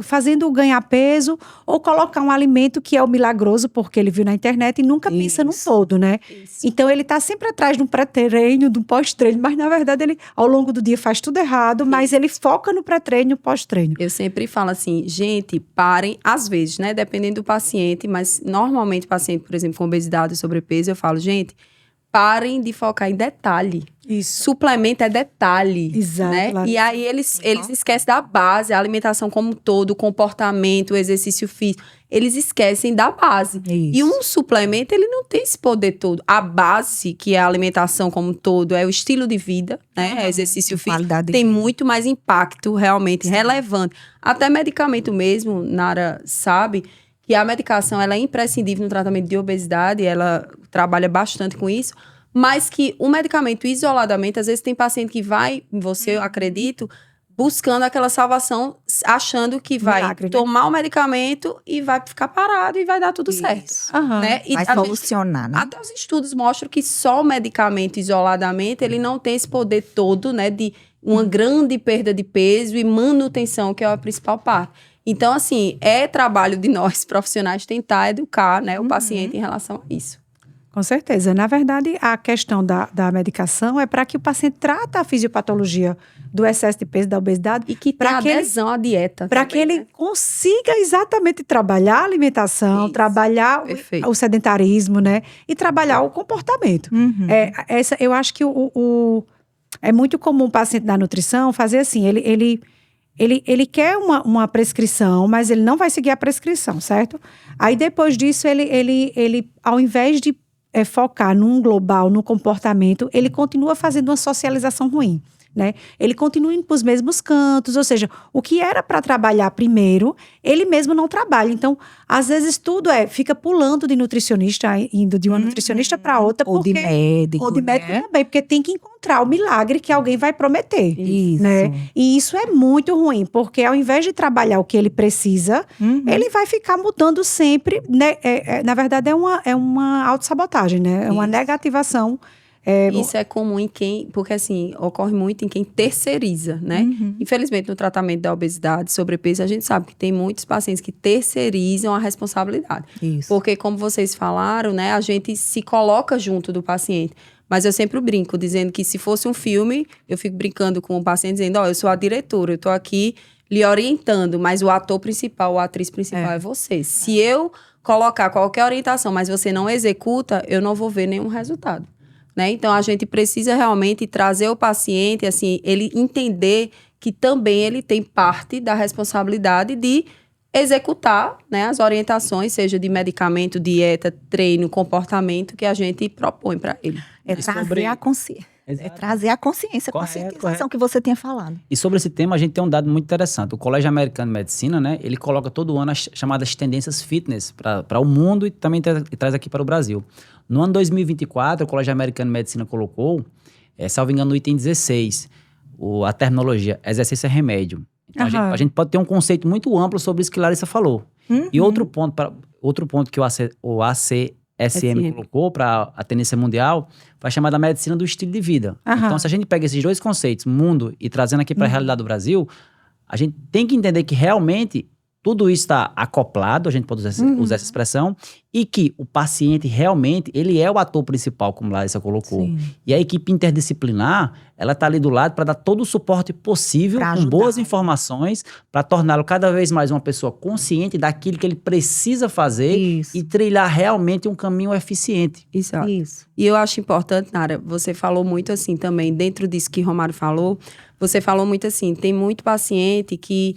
fazendo ganhar peso, ou colocar um alimento que é o milagroso, porque ele viu na internet e nunca pensa no todo, né? Isso. Então ele tá sempre atrás de um pré-treino, de um pós-treino, mas na verdade ele ao longo do dia faz tudo errado, mas ele foca no pré-treino e no pós-treino. Eu sempre falo assim, gente, parem, às vezes, né? Dependendo do paciente, mas normalmente paciente, por exemplo, com obesidade e sobrepeso, eu falo, gente, parem de focar em detalhe. Isso. Suplemento é detalhe, Exato, né? Larissa. E aí eles esquecem da base, a alimentação como um todo, o comportamento, o exercício físico. Eles esquecem da base. Isso. E um suplemento, ele não tem esse poder todo. A base, que é a alimentação como um todo, é o estilo de vida, né? É exercício físico. Qualidade de Tem vida. muito mais impacto realmente relevante. Até medicamento mesmo, Nara sabe que a medicação ela é imprescindível no tratamento de obesidade, ela trabalha bastante com isso, mas que o medicamento isoladamente, às vezes tem paciente que vai, eu acredito, buscando aquela salvação, achando que vai Milagre, né? tomar o medicamento e vai ficar parado e vai dar tudo certo. Aham. Né? E Vai a gente- solucionar, né? até os estudos mostram que só o medicamento isoladamente, ele não tem esse poder todo, né, de uma grande perda de peso e manutenção, que é a principal parte. Então, assim, é trabalho de nós profissionais tentar educar, né, o paciente em relação a isso. Com certeza. Na verdade, a questão da medicação é para que o paciente trate a fisiopatologia do excesso de peso, da obesidade, E que tem Pra que ele- adesão à dieta. para que também, ele né? consiga exatamente trabalhar a alimentação, Isso, trabalhar perfeito. o sedentarismo, né? E trabalhar o comportamento. Eu acho que é muito comum o paciente da nutrição fazer assim, ele quer uma prescrição, mas ele não vai seguir a prescrição, certo? Aí depois disso, ele ao invés de focar num global, no comportamento, ele continua fazendo uma socialização ruim, né? Ele continua indo para os mesmos cantos, ou seja, o que era para trabalhar primeiro, ele mesmo não trabalha. Então, às vezes tudo fica pulando de nutricionista, indo de uma nutricionista para outra, Ou de médico. ou de médico né? também, porque tem que encontrar o milagre que alguém vai prometer. Isso. Né? E isso é muito ruim, porque ao invés de trabalhar o que ele precisa, ele vai ficar mudando sempre. Né? Na verdade, é uma autossabotagem, né? É uma Isso. negativação. Isso é comum em quem, porque assim, ocorre muito em quem terceiriza, né? Infelizmente, no tratamento da obesidade, sobrepeso, a gente sabe que tem muitos pacientes que terceirizam a responsabilidade. Isso. Porque, como vocês falaram, né, a gente se coloca junto do paciente. Mas eu sempre brinco, dizendo que se fosse um filme, eu fico brincando com o paciente, dizendo, eu sou a diretora, eu tô aqui lhe orientando, mas o ator principal, a atriz principal é você. Se eu colocar qualquer orientação, mas você não executa, eu não vou ver nenhum resultado. Né? Então, a gente precisa realmente trazer o paciente, assim, ele entender que também ele tem parte da responsabilidade de executar, né, as orientações, seja de medicamento, dieta, treino, comportamento que a gente propõe para ele. É trazer a consciência. É trazer a consciência, a Correto, conscientização que você tinha falado. E sobre esse tema, a gente tem um dado muito interessante. O Colégio Americano de Medicina, né, ele coloca todo ano as chamadas tendências fitness para o mundo e também traz aqui para o Brasil. No ano 2024, o Colégio Americano de Medicina colocou, salvo engano, no item 16, a terminologia exercício é remédio. Então, a gente pode ter um conceito muito amplo sobre isso que Larissa falou. E outro ponto que o ACSM colocou para a tendência mundial foi chamada medicina do estilo de vida. Então, se a gente pega esses dois conceitos, mundo e trazendo aqui para a realidade do Brasil, a gente tem que entender que realmente tudo isso está acoplado, a gente pode usar essa expressão, e que o paciente realmente, ele é o ator principal, como Larissa colocou. Sim. E a equipe interdisciplinar, ela está ali do lado para dar todo o suporte possível, com boas informações, para torná-lo cada vez mais uma pessoa consciente daquilo que ele precisa fazer e trilhar realmente um caminho eficiente. Exato. Isso. E eu acho importante, Nara, você falou muito assim também, dentro disso que Romário falou, você falou muito assim, tem muito paciente que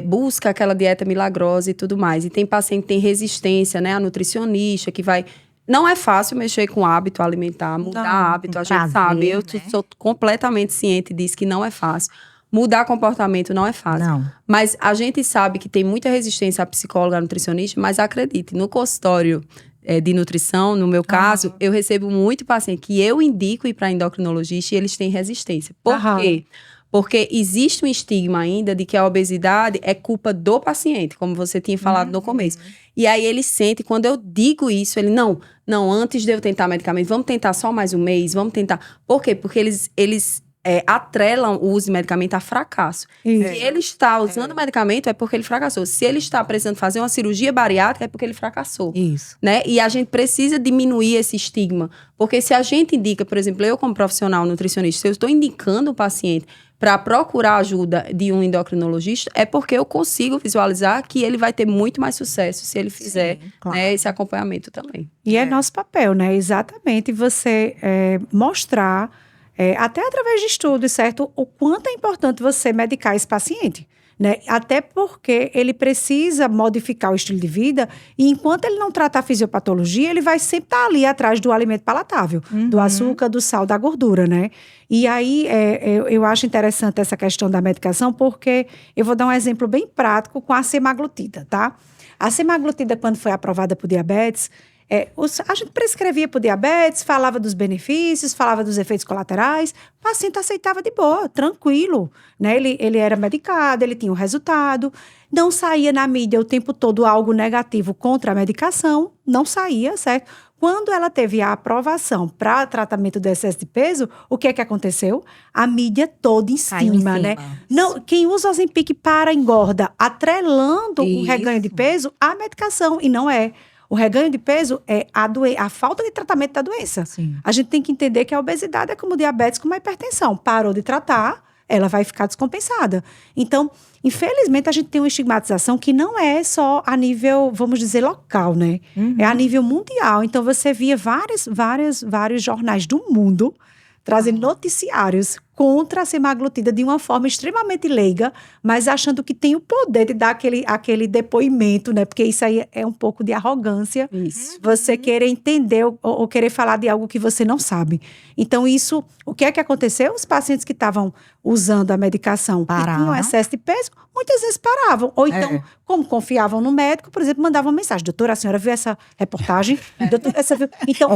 busca aquela dieta milagrosa e tudo mais. E tem paciente que tem resistência, né? A nutricionista que vai... Não é fácil mexer com hábito alimentar, mudar hábito, a gente sabe. Eu sou completamente ciente disso, que não é fácil. Mudar comportamento não é fácil. Não. Mas a gente sabe que tem muita resistência à psicóloga, à nutricionista, mas acredite, no consultório de nutrição, no meu caso, eu recebo muito paciente que eu indico ir para endocrinologista e eles têm resistência. Por quê? Porque existe um estigma ainda de que a obesidade é culpa do paciente, como você tinha falado no começo. E aí ele sente, quando eu digo isso, ele, não, antes de eu tentar medicamento, vamos tentar só mais um mês, vamos tentar. Por quê? Porque eles atrelam o uso de medicamento a fracasso. Se ele está usando medicamento, é porque ele fracassou. Se ele está precisando fazer uma cirurgia bariátrica, é porque ele fracassou. Isso. Né? E a gente precisa diminuir esse estigma. Porque se a gente indica, por exemplo, eu como profissional nutricionista, se eu estou indicando o paciente para procurar ajuda de um endocrinologista, é porque eu consigo visualizar que ele vai ter muito mais sucesso se ele fizer esse acompanhamento também. E é nosso papel, né? Exatamente você mostrar, até através de estudos, certo? O quanto é importante você medicar esse paciente. Né? Até porque ele precisa modificar o estilo de vida e enquanto ele não tratar a fisiopatologia, ele vai sempre estar ali atrás do alimento palatável, do açúcar, do sal, da gordura, né? E aí, eu acho interessante essa questão da medicação porque eu vou dar um exemplo bem prático com a semaglutida, tá? A semaglutida, quando foi aprovada por diabetes, a gente prescrevia para o diabetes, falava dos benefícios, falava dos efeitos colaterais, o paciente aceitava de boa, tranquilo, né? Ele era medicado, ele tinha o resultado, não saía na mídia o tempo todo algo negativo contra a medicação, não saía, certo? Quando ela teve a aprovação para tratamento do excesso de peso, o que é que aconteceu? A mídia toda em cima, né? Não, quem usa Ozempic engorda, atrelando o reganho de peso à medicação, e não é. O reganho de peso é a falta de tratamento da doença. Sim. A gente tem que entender que a obesidade é como diabetes, como a hipertensão. Parou de tratar, ela vai ficar descompensada. Então, infelizmente, a gente tem uma estigmatização que não é só a nível, vamos dizer, local, né? É a nível mundial. Então, você via vários jornais do mundo trazendo noticiários contra a semaglutida de uma forma extremamente leiga, mas achando que tem o poder de dar aquele depoimento, né? Porque isso aí é um pouco de arrogância. Isso. Você querer entender ou querer falar de algo que você não sabe. Então, isso, o que é que aconteceu? Os pacientes que estavam usando a medicação e tinham excesso de peso, muitas vezes paravam. Ou então, como confiavam no médico, por exemplo, mandavam uma mensagem: doutora, a senhora viu essa reportagem? Doutora, então,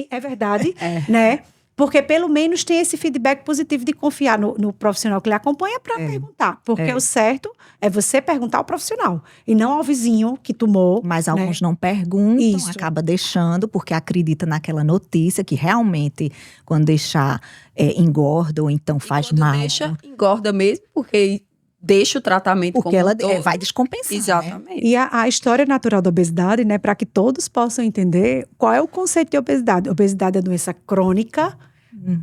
é verdade, né? Porque pelo menos tem esse feedback positivo de confiar no profissional que lhe acompanha para perguntar. Porque o certo é você perguntar ao profissional e não ao vizinho que tomou. Mas alguns não perguntam, acaba deixando, porque acredita naquela notícia que realmente, quando deixar, engorda ou então faz mal. Deixa, engorda mesmo, porque deixa o tratamento porque ela vai descompensar. Exatamente. Né? E a história natural da obesidade, né, para que todos possam entender qual é o conceito de obesidade. Obesidade é doença crônica,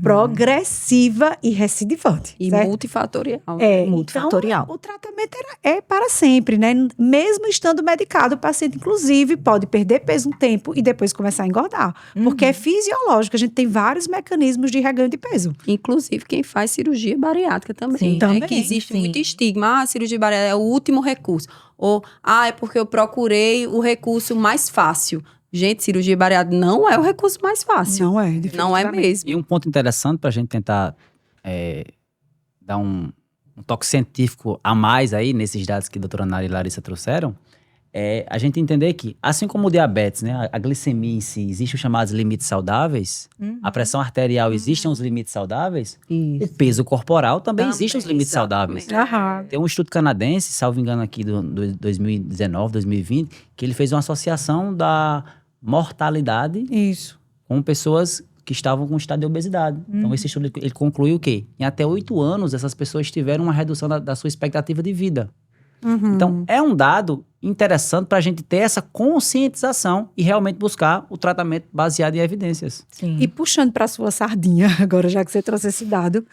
progressiva e recidivante. E certo? Multifatorial. Multifatorial. Então, o tratamento é para sempre, né? Mesmo estando medicado, o paciente, inclusive, pode perder peso um tempo e depois começar a engordar. Porque é fisiológico, a gente tem vários mecanismos de reganho de peso. Inclusive, quem faz cirurgia bariátrica também. Sim, também. Que existe muito estigma. A cirurgia bariátrica é o último recurso. Ou, é porque eu procurei o recurso mais fácil. Gente, cirurgia bariátrica não é o recurso mais fácil. Não é, não é mesmo. E um ponto interessante para a gente tentar dar um toque científico a mais aí, nesses dados que a doutora Nara e Larissa trouxeram, a gente entender que, assim como o diabetes, né, a glicemia em si, existem os chamados limites saudáveis, a pressão arterial, existem os limites saudáveis, o peso corporal também existem os limites saudáveis. Tem um estudo canadense, salvo engano aqui do 2019, 2020, que ele fez uma associação da mortalidade com pessoas que estavam com estado de obesidade. Então, esse estudo ele concluiu que em até 8 anos, essas pessoas tiveram uma redução da sua expectativa de vida. Então, é um dado interessante para a gente ter essa conscientização e realmente buscar o tratamento baseado em evidências. Sim. E puxando para a sua sardinha, agora já que você trouxe esse dado,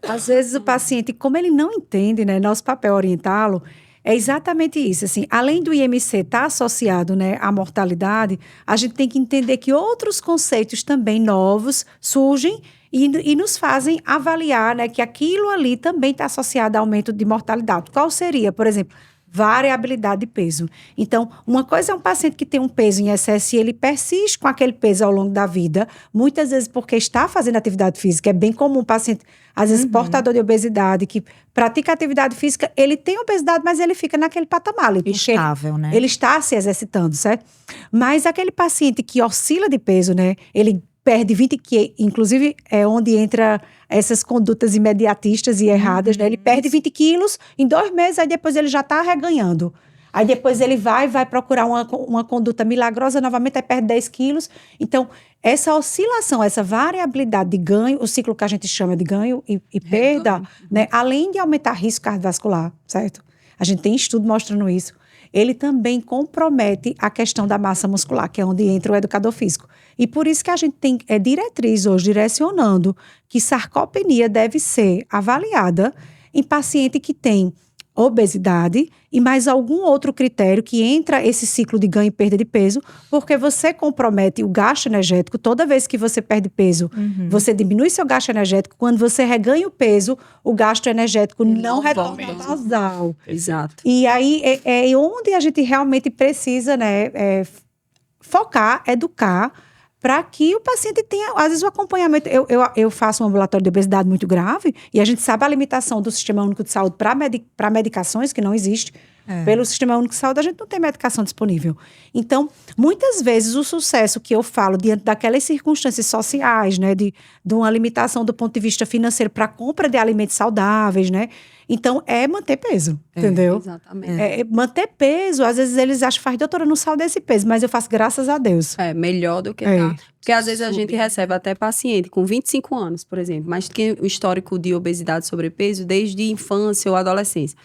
às vezes o paciente, como ele não entende, né, nosso papel é orientá-lo, é exatamente isso, assim, além do IMC estar associado, né, à mortalidade, a gente tem que entender que outros conceitos também novos surgem e nos fazem avaliar, né, que aquilo ali também está associado a aumento de mortalidade. Qual seria, por exemplo, variabilidade de peso. Então, uma coisa é um paciente que tem um peso em excesso e ele persiste com aquele peso ao longo da vida, muitas vezes porque está fazendo atividade física. É bem comum um paciente, às vezes portador de obesidade, que pratica atividade física, ele tem obesidade, mas ele fica naquele patamar. Estável, né? Ele está se exercitando, certo? Mas aquele paciente que oscila de peso, né, ele perde 20 quilos, inclusive é onde entra essas condutas imediatistas e erradas, né? Ele perde 20 quilos em 2 meses, aí depois ele já está reganhando. Aí depois ele vai procurar uma conduta milagrosa novamente, aí perde 10 quilos. Então, essa oscilação, essa variabilidade de ganho, o ciclo que a gente chama de ganho e perda, né? Além de aumentar risco cardiovascular, certo? A gente tem estudo mostrando isso. Ele também compromete a questão da massa muscular, que é onde entra o educador físico. E por isso que a gente tem diretriz hoje direcionando que sarcopenia deve ser avaliada em paciente que tem obesidade e mais algum outro critério que entra esse ciclo de ganho e perda de peso, porque você compromete o gasto energético. Toda vez que você perde peso, você diminui seu gasto energético. Quando você reganha o peso, o gasto energético não retorna ao basal. Exato. E aí é onde a gente realmente precisa, né, focar, educar, para que o paciente tenha, às vezes, o acompanhamento. Eu faço um ambulatório de obesidade muito grave e a gente sabe a limitação do Sistema Único de Saúde para medicações, que não existe. Pelo Sistema Único de Saúde, a gente não tem medicação disponível. Então, muitas vezes, o sucesso que eu falo diante daquelas circunstâncias sociais, né, de uma limitação do ponto de vista financeiro para a compra de alimentos saudáveis, né? Então, é manter peso, entendeu? Exatamente. Manter peso, às vezes eles acham, doutora, eu não saio desse peso, mas eu faço graças a Deus. Melhor do que tá. Porque às vezes a gente recebe até paciente com 25 anos, por exemplo, mas tem o histórico de obesidade e sobrepeso desde infância ou adolescência.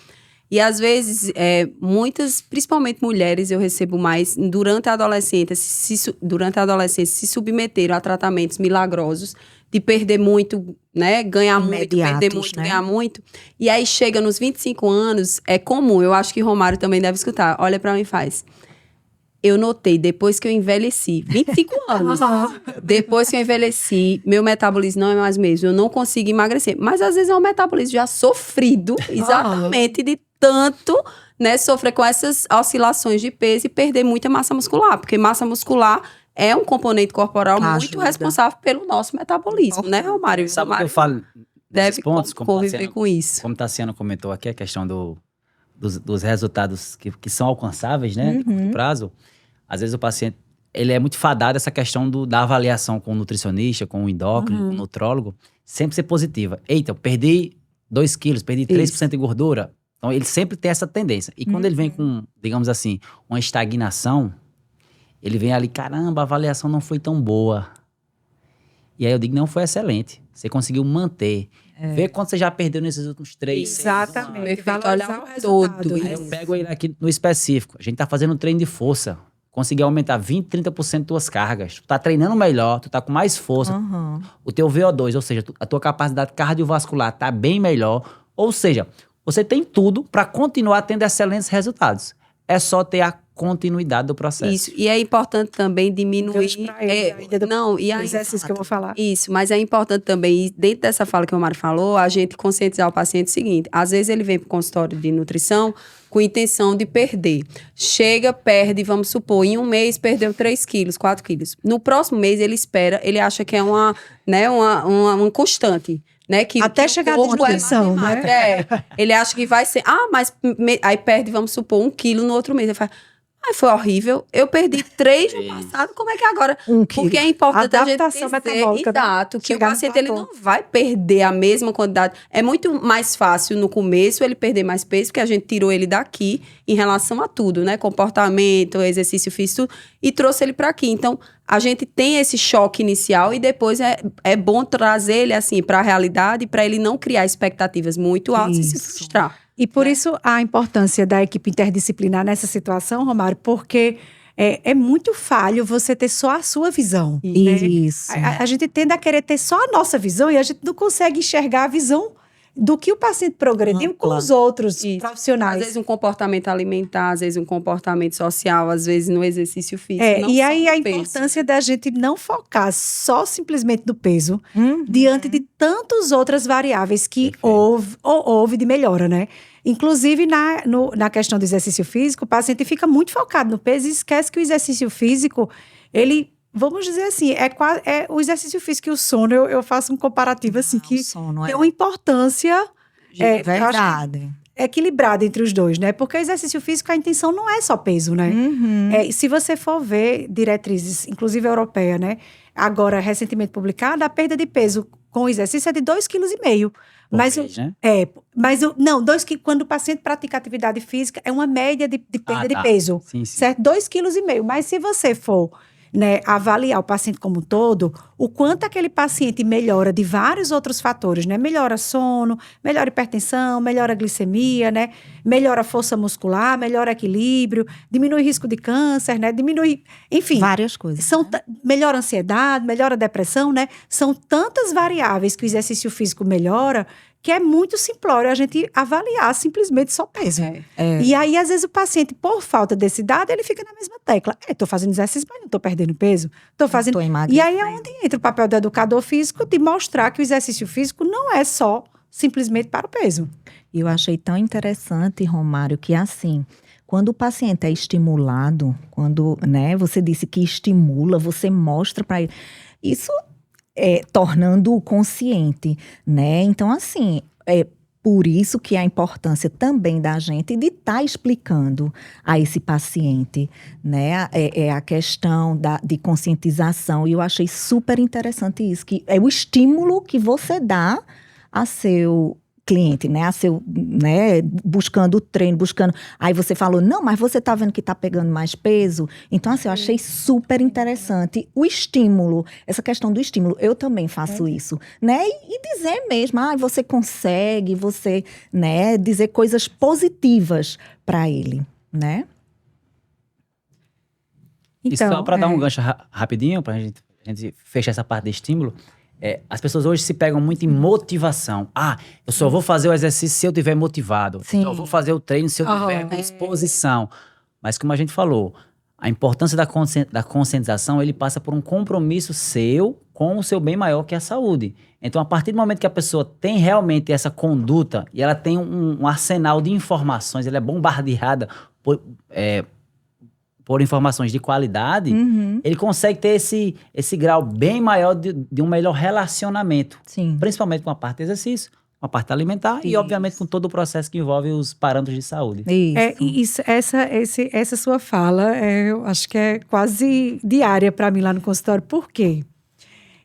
E às vezes, muitas, principalmente mulheres, eu recebo mais, durante a adolescência, se submeteram a tratamentos milagrosos, de perder muito, né? Ganhar muito, perder muito, né? Ganhar muito. E aí chega nos 25 anos, é comum, eu acho que Romário também deve escutar. Olha pra mim e faz. Eu notei, depois que eu envelheci, 25 anos, depois que eu envelheci, meu metabolismo não é mais o mesmo, eu não consigo emagrecer. Mas às vezes é um metabolismo já sofrido, exatamente de tanto, né, sofrer com essas oscilações de peso e perder muita massa muscular, porque massa muscular é um componente corporal muito responsável pelo nosso metabolismo, né, Romário? Sabe o que eu falo? Deve conviver com isso. Como Tassiano comentou aqui, a questão dos resultados que são alcançáveis, né, de curto prazo. Às vezes o paciente, ele é muito fadado essa questão da avaliação com o nutricionista, com o endócrino, com o nutrólogo, sempre ser positiva. Eita, eu perdi 2 quilos, perdi 3% de gordura. Então, ele sempre tem essa tendência. E quando ele vem com, digamos assim, uma estagnação, ele vem ali, caramba, a avaliação não foi tão boa. E aí eu digo, não, foi excelente. Você conseguiu manter. Vê quanto você já perdeu nesses últimos 3, 6 anos. Exatamente. Valorizar o resultado. Aí eu pego ele aqui no específico. A gente tá fazendo um treino de força. Conseguir aumentar 20, 30% tuas cargas. Tu tá treinando melhor, tu tá com mais força. O teu VO2, ou seja, a tua capacidade cardiovascular tá bem melhor. Ou seja, você tem tudo para continuar tendo excelentes resultados. É só ter a continuidade do processo. Isso, e é importante também diminuir... exercício que eu vou falar. Isso, mas é importante também, dentro dessa fala que o Mário falou, a gente conscientizar o paciente o seguinte, às vezes ele vem para o consultório de nutrição com intenção de perder. Chega, perde, vamos supor, em um mês perdeu 3 quilos, 4 quilos. No próximo mês ele espera, ele acha que é uma constante. né? Que Até que chegar o à corpo é nutrição, né? matemática, Ele acha que vai ser, mas aí perde, vamos supor, 1 quilo no outro mês. Ele fala, foi horrível, eu perdi 3 no passado, como é que agora? 1 quilo. Porque é importante a gente Adaptação dizer, metabólica, né? exato, que o Chegar no paciente ele platô. não vai perder a mesma quantidade. É muito mais fácil no começo ele perder mais peso, porque a gente tirou ele daqui em relação a tudo, né? Comportamento, exercício físico, tudo, e trouxe ele para aqui. Então, a gente tem esse choque inicial e depois é bom trazer ele assim para a realidade, para ele não criar expectativas muito altas e se Isso. frustrar. E por isso a importância da equipe interdisciplinar nessa situação, Romário, porque é muito falho você ter só a sua visão. Né? Isso. A gente tende a querer ter só a nossa visão e a gente não consegue enxergar a visão do que o paciente progrediu com os outros Isso. profissionais. Às vezes um comportamento alimentar, às vezes um comportamento social, às vezes no exercício físico. não E só aí no a peso. importância da gente não focar só simplesmente no peso, Uhum. diante de tantas outras variáveis que houve de melhora, né? Inclusive, na questão do exercício físico, o paciente fica muito focado no peso e esquece que o exercício físico, ele, vamos dizer assim, o exercício físico e o sono, eu faço um comparativo assim, que O sono tem uma importância eu acho que verdade. equilibrada entre os dois, né? Porque o exercício físico, a intenção não é só peso, né? Uhum. Se você for ver diretrizes, inclusive europeia, né? Agora, recentemente publicada, a perda de peso com o exercício é de 2,5 kg. Mas quando o paciente pratica atividade física, é uma média de perda de peso. Sim, sim. Certo? 2,5 kg. Mas se você for, né, avaliar o paciente como um todo, o quanto aquele paciente melhora de vários outros fatores, né? Melhora sono, melhora hipertensão, melhora glicemia, né? Melhora força muscular, melhora equilíbrio, diminui risco de câncer, né? Diminui, enfim. Várias coisas. Melhora a ansiedade, melhora a depressão, né? São tantas variáveis que o exercício físico melhora que é muito simplório a gente avaliar simplesmente só peso. E aí, às vezes, o paciente, por falta desse dado, ele fica na mesma tecla. Tô fazendo exercício, mas não tô perdendo peso. Tô fazendo. Tô E emagrecendo. aí é onde entra o papel do educador físico de mostrar que o exercício físico não é só simplesmente para o peso. E eu achei tão interessante, Romário, que assim, quando o paciente é estimulado, quando, né, você disse que estimula, você mostra para ele, isso tornando-o consciente, né? Então, assim, por isso que a importância também da gente de estar explicando a esse paciente, né? É a questão de conscientização. E eu achei super interessante isso, que é o estímulo que você dá a seu cliente, né? A seu, né? Buscando o treino, buscando. Aí você falou, não, mas você tá vendo que tá pegando mais peso. Então, assim, eu achei super interessante o estímulo, essa questão do estímulo. Eu também faço isso, né? E dizer mesmo, você consegue, você, né? Dizer coisas positivas para ele, né? E só para dar um gancho rapidinho, para a gente fechar essa parte de estímulo, as pessoas hoje se pegam muito em motivação. Eu só vou fazer o exercício se eu estiver motivado. Sim. Só vou fazer o treino se eu tiver com disposição. Mas como a gente falou, a importância da conscientização, ele passa por um compromisso seu com o seu bem maior, que é a saúde. Então, a partir do momento que a pessoa tem realmente essa conduta e ela tem um arsenal de informações, ela é bombardeada por informações de qualidade, ele consegue ter esse grau bem maior de um melhor relacionamento. Sim. Principalmente com a parte de exercício, com a parte alimentar e, obviamente, com todo o processo que envolve os parâmetros de saúde. Essa sua fala, eu acho que é quase diária para mim lá no consultório. Por quê?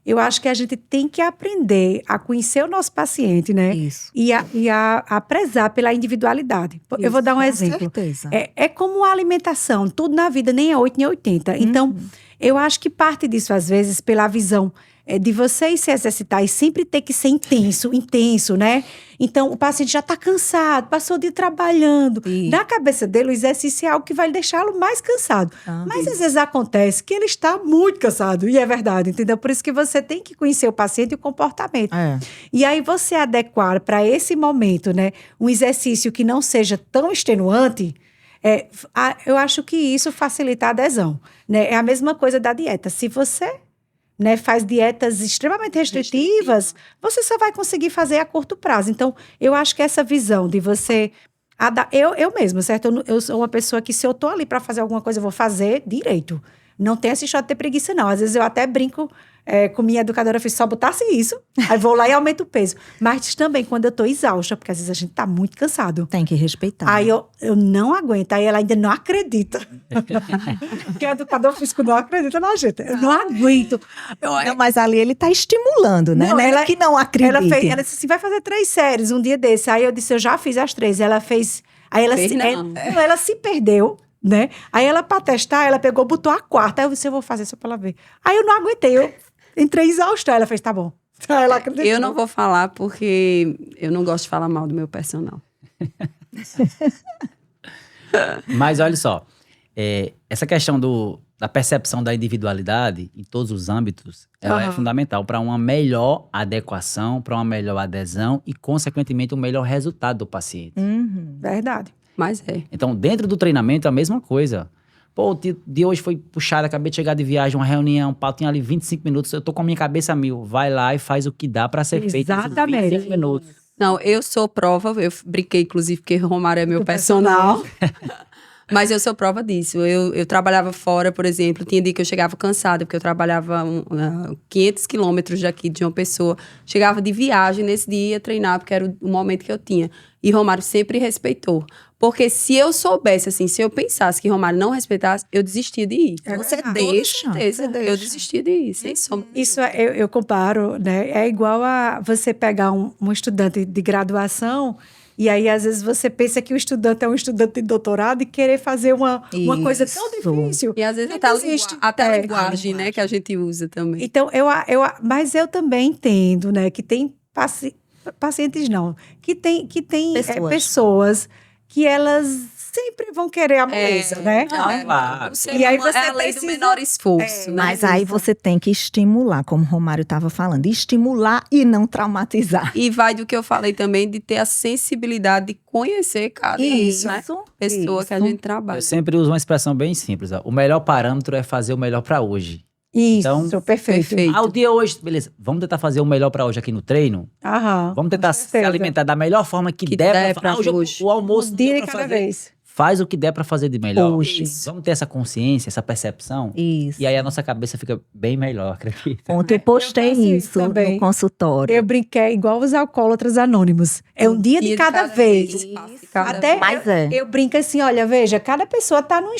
Eu acho que a gente tem que aprender a conhecer o nosso paciente, né? Isso. E a prezar pela individualidade. Eu vou dar um exemplo. Com certeza. É como a alimentação. Tudo na vida nem é 8 nem 80. Então, eu acho que parte disso, às vezes, pela visão de você se exercitar e sempre ter que ser intenso, né? Então, o paciente já está cansado, passou o dia trabalhando. Na cabeça dele, o exercício é algo que vai deixá-lo mais cansado. Mas, às vezes, acontece que ele está muito cansado. E é verdade, entendeu? Por isso que você tem que conhecer o paciente e o comportamento. E aí, você adequar para esse momento, né? Um exercício que não seja tão extenuante, eu acho que isso facilita a adesão, né? É a mesma coisa da dieta. Se você, né, faz dietas extremamente restritivas, você só vai conseguir fazer a curto prazo. Então, eu acho que essa visão de você... Eu mesma, certo? Eu sou uma pessoa que, se eu tô ali para fazer alguma coisa, eu vou fazer direito. Não tem esse shot de ter preguiça, não. Às vezes eu até brinco com minha educadora, fez só botasse isso, aí vou lá e aumento o peso. Mas também quando eu tô exausta, porque às vezes a gente tá muito cansado. Tem que respeitar. Aí eu não aguento, aí ela ainda não acredita. Porque o educador físico não acredita na gente. Eu não aguento. Não, mas ali ele tá estimulando, né? Não, Não é ela- que não acredita. Ela disse assim, vai fazer 3 séries um dia desse. Aí eu disse, eu já fiz as 3. Ela fez... Aí ela, Fez se, não. ela se perdeu, né? Aí ela, pra testar, ela pegou, botou a 4ª. Aí eu disse, eu vou fazer só pra ela ver. Aí eu não aguentei, eu entrei exausta. Aí ela fez, tá bom. Aí ela acreditou. Eu não vou falar porque eu não gosto de falar mal do meu personal. Mas olha só, essa questão da percepção da individualidade em todos os âmbitos, ela é fundamental para uma melhor adequação, para uma melhor adesão e, consequentemente, um melhor resultado do paciente. Uhum. Verdade. Mas é. Então, dentro do treinamento, é a mesma coisa. Pô, o dia de hoje foi puxado, acabei de chegar de viagem, uma reunião, o pau tinha ali 25 minutos, eu tô com a minha cabeça a mil. Vai lá e faz o que dá para ser feito nesses Exatamente. 25 minutos. Não, eu sou prova, eu brinquei, inclusive, porque Romário é meu personal. Mas eu sou prova disso. Eu trabalhava fora, por exemplo, tinha dia que eu chegava cansada, porque eu trabalhava 500 quilômetros daqui de uma pessoa. Chegava de viagem nesse dia, ia treinar, porque era o momento que eu tinha. E Romário sempre respeitou. Porque se eu soubesse, assim, se eu pensasse que Romário não respeitasse, eu desistia de ir. Você verdade. deixa. Certeza, Você deixa. eu desistia de ir, sem sombra. Isso eu comparo, né? É igual a você pegar um estudante de graduação e aí, às vezes, você pensa que o estudante é um estudante de doutorado e querer fazer uma coisa tão Isso. difícil. E às vezes Não até existe. a linguagem, né, que a gente usa também. Então, mas eu também entendo, né, que tem pacientes não, que tem pessoas que elas sempre vão querer a moleza, né? Claro. O ser E aí humano você é a lei do precisa- menor esforço, né? Mas aí você tem que estimular, como o Romário estava falando. Estimular e não traumatizar. E vai do que eu falei também, de ter a sensibilidade de conhecer cada pessoa que a gente trabalha. Eu sempre uso uma expressão bem simples. Ó. O melhor parâmetro é fazer o melhor para hoje. Isso, Então, perfeito. perfeito. O dia hoje, beleza, vamos tentar fazer o melhor para hoje aqui no treino? Aham, Vamos tentar com se certeza. alimentar da melhor forma que Que der der pra pra hoje. hoje. O almoço Um não dia deu de pra cada fazer. vez. Faz o que der para fazer de melhor. Hoje. Vamos ter essa consciência, essa percepção. Isso. E aí a nossa cabeça fica bem melhor, acredita? Ontem eu postei faço isso isso também. no consultório. Eu brinquei igual os alcoólatras anônimos. É um dia de cada vez. passo de cada Até vez. Mas é. eu brinco assim, olha, veja, cada pessoa está num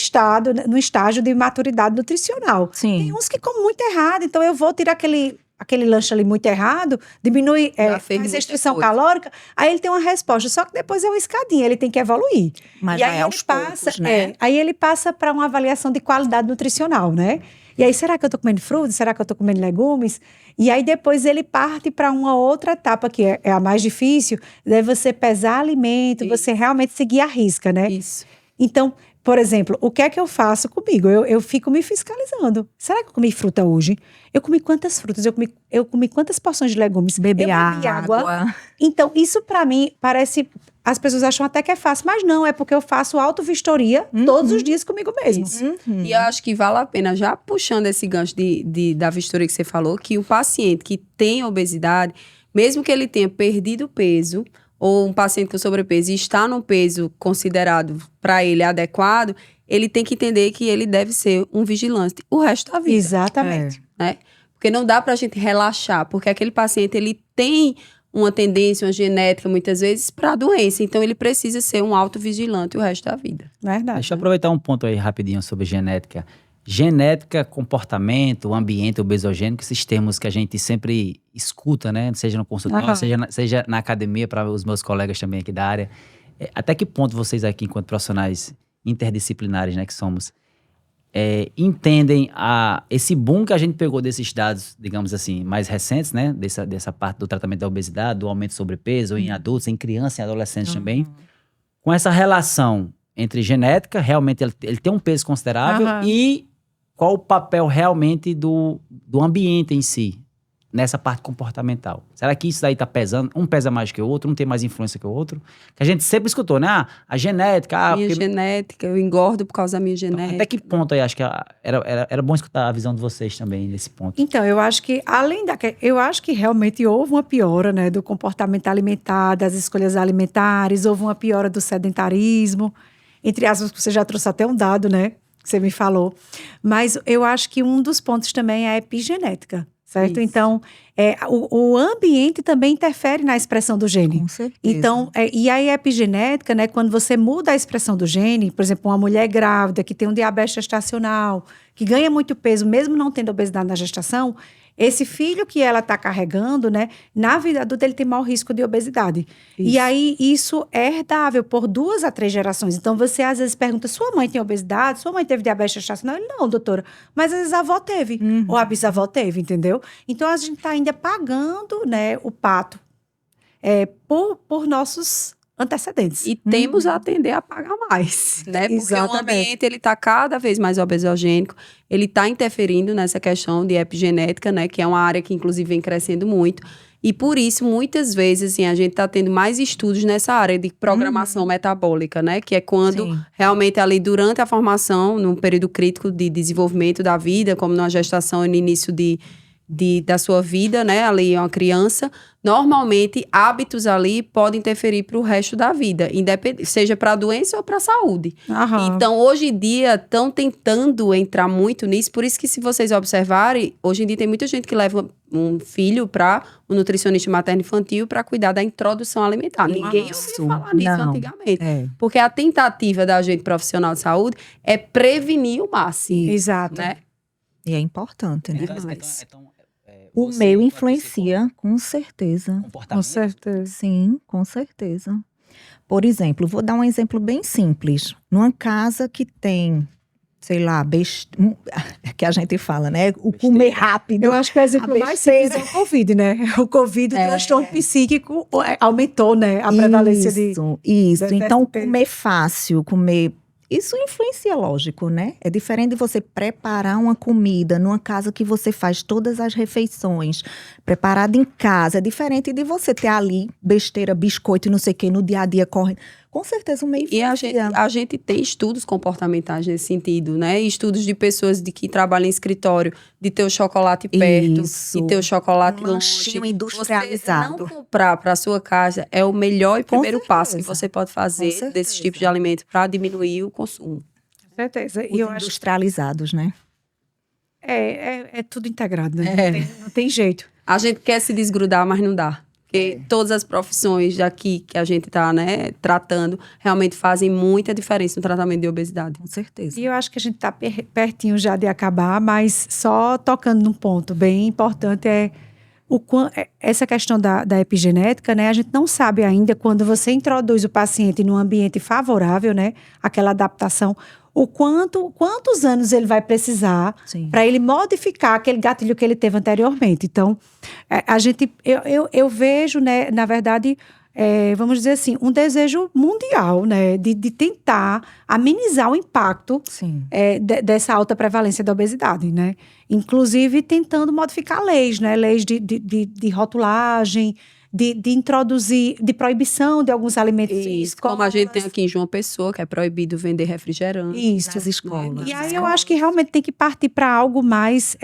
estágio de maturidade nutricional. Sim. Tem uns que comem muito errado, então eu vou tirar aquele lanche ali muito errado, diminui, Já fez faz muita restrição coisa. calórica, aí ele tem uma resposta. Só que depois é uma escadinha, ele tem que evoluir. Mas e vai aí aos ele passa, poucos, né? aí ele passa para uma avaliação de qualidade nutricional, né? E aí, será que eu tô comendo frutas? Será que eu tô comendo legumes? E aí, depois ele parte para uma outra etapa, que é a mais difícil, é você pesar alimento, você realmente seguir a risca, né? Isso. Então, por exemplo, o que é que eu faço comigo? Eu fico me fiscalizando. Será que eu comi fruta hoje? Eu comi quantas frutas? Eu comi quantas porções de legumes? Beber eu bebi água. Então, isso para mim parece... As pessoas acham até que é fácil, mas não, é porque eu faço auto-vistoria todos os dias comigo mesmo. Isso. E eu acho que vale a pena, já puxando esse gancho da vistoria que você falou, que o paciente que tem obesidade, mesmo que ele tenha perdido peso, ou um paciente com sobrepeso e está num peso considerado para ele adequado, ele tem que entender que ele deve ser um vigilante o resto da vida. Exatamente. Né? Porque não dá pra gente relaxar, porque aquele paciente, ele tem uma tendência, uma genética, muitas vezes, para a doença. Então, ele precisa ser um autovigilante o resto da vida. Verdade. Deixa eu aproveitar um ponto aí rapidinho sobre genética. Genética, comportamento, ambiente obesogênico, esses termos que a gente sempre escuta, né? Seja no consultório, seja na academia, para os meus colegas também aqui da área. Até que ponto vocês aqui, enquanto profissionais interdisciplinares, né, que somos, entendem esse boom que a gente pegou desses dados, digamos assim, mais recentes, né? Dessa parte do tratamento da obesidade, do aumento de sobrepeso em adultos, em crianças e adolescentes também, com essa relação entre genética, realmente ele tem um peso considerável, e qual o papel realmente do ambiente em si, nessa parte comportamental. Será que isso daí tá pesando? Um pesa mais que o outro, um tem mais influência que o outro? Que a gente sempre escutou, né? A genética... Minha genética, eu engordo por causa da minha Então, genética. até que ponto aí, acho que era bom escutar a visão de vocês também nesse ponto. Então, eu acho que, eu acho que realmente houve uma piora, né, do comportamento alimentar, das escolhas alimentares, houve uma piora do sedentarismo, entre aspas, você já trouxe até um dado, né, que você me falou. Mas eu acho que um dos pontos também é a epigenética. certo? Isso. Então, o ambiente também interfere na expressão do gene. Com certeza. Então, e aí a epigenética, né, quando você muda a expressão do gene, por exemplo, uma mulher grávida que tem um diabetes gestacional, que ganha muito peso, mesmo não tendo obesidade na gestação, esse filho que ela está carregando, né, na vida adulta ele tem maior risco de obesidade. E Isso. aí isso é herdável por 2 a 3 gerações. Então você às vezes pergunta, sua mãe tem obesidade? Sua mãe teve diabetes gestacional? Ele, não, doutora. Mas às vezes a avó teve, ou a bisavó teve, entendeu? Então a gente está ainda pagando, né, o pato por nossos antecedentes. E temos a tender a pagar mais, né? Porque o Exatamente. ambiente, ele tá cada vez mais obesogênico, ele tá interferindo nessa questão de epigenética, né? Que é uma área que, inclusive, vem crescendo muito. E por isso, muitas vezes, assim, a gente tá tendo mais estudos nessa área de programação metabólica, né? Que é quando Sim. realmente ali durante a formação, num período crítico de desenvolvimento da vida, como na gestação e no início da sua vida, né? Ali uma criança, normalmente hábitos ali podem interferir para o resto da vida, seja para a doença ou para a saúde. Aham. Então, hoje em dia, estão tentando entrar muito nisso, por isso que se vocês observarem, hoje em dia tem muita gente que leva um filho para um nutricionista materno-infantil para cuidar da introdução alimentar. Ninguém Isso. ouviu falar nisso Não. antigamente. É. Porque a tentativa da gente profissional de saúde é prevenir o máximo, Exato. né? E é importante, né? O você, meio enquanto influencia, com certeza. Com comportamento, certeza. Sim, com certeza. Por exemplo, vou dar um exemplo bem simples. Numa casa que tem, sei lá, que a gente fala, né? O comer rápido. Eu acho que o exemplo A mais simples besteira. é o Covid, né? O Covid, o transtorno psíquico aumentou, né? A prevalência de... Isso. excesso Então, de peso. comer fácil, comer... Isso influencia, lógico, né? É diferente de você preparar uma comida numa casa que você faz todas as refeições, preparada em casa. É diferente de você ter ali besteira, biscoito e não sei o que, no dia a dia correndo. Com certeza o meio E influencia. a gente tem estudos comportamentais nesse sentido, né? Estudos de pessoas que trabalham em escritório, de ter o chocolate perto, Isso. de ter o chocolate Um lanchinho longe. industrializado. Você não comprar para a sua casa é o melhor e Com primeiro passo que certeza. você pode fazer Com certeza. desses tipos de alimentos para diminuir o consumo. Com certeza. Os E eu acho industrializados, né? é tudo integrado, né? É. Não tem jeito. A gente quer se desgrudar, mas não dá. Porque todas as profissões daqui que a gente está, né, tratando realmente fazem muita diferença no tratamento de obesidade. Com certeza. E eu acho que a gente está pertinho já de acabar, mas só tocando num ponto bem importante essa questão da epigenética, né? A gente não sabe ainda quando você introduz o paciente num ambiente favorável, né? Aquela adaptação, quantos anos ele vai precisar Sim. para ele modificar aquele gatilho que ele teve anteriormente. Então, eu vejo, né, na verdade, vamos dizer assim, um desejo mundial, né, de tentar amenizar o impacto Sim. dessa alta prevalência da obesidade, né? Inclusive tentando modificar leis, né? Leis de rotulagem, de introduzir, de proibição de alguns alimentos. Isso, como a gente tem aqui em João Pessoa, que é proibido vender refrigerante. Isso. Nas escolas. E aí eu acho que realmente tem que partir para algo mais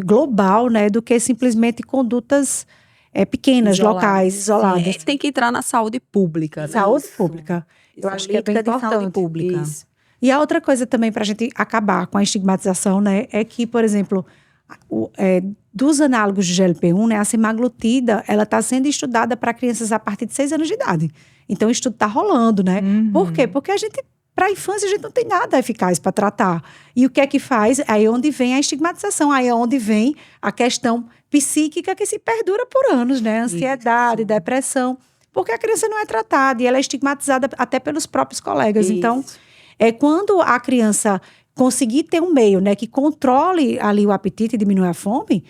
global, né? Do que simplesmente condutas pequenas, locais, isoladas. Tem que entrar na saúde pública. Né? Saúde pública. Eu acho que é bem Política de saúde importante. pública. Isso. E a outra coisa também para a gente acabar com a estigmatização, né, é que, por exemplo, dos análogos de GLP-1, né, a semaglutida, ela está sendo estudada para crianças a partir de 6 anos de idade. Então, o estudo está rolando, né? Por quê? Porque para a infância, a gente não tem nada eficaz para tratar. E o que é que faz? Aí é onde vem a estigmatização, aí é onde vem a questão psíquica que se perdura por anos, né? Ansiedade, depressão. Porque a criança não é tratada e ela é estigmatizada até pelos próprios colegas. Isso. Então, quando a criança conseguir ter um meio, né, que controle ali o apetite e diminua a fome,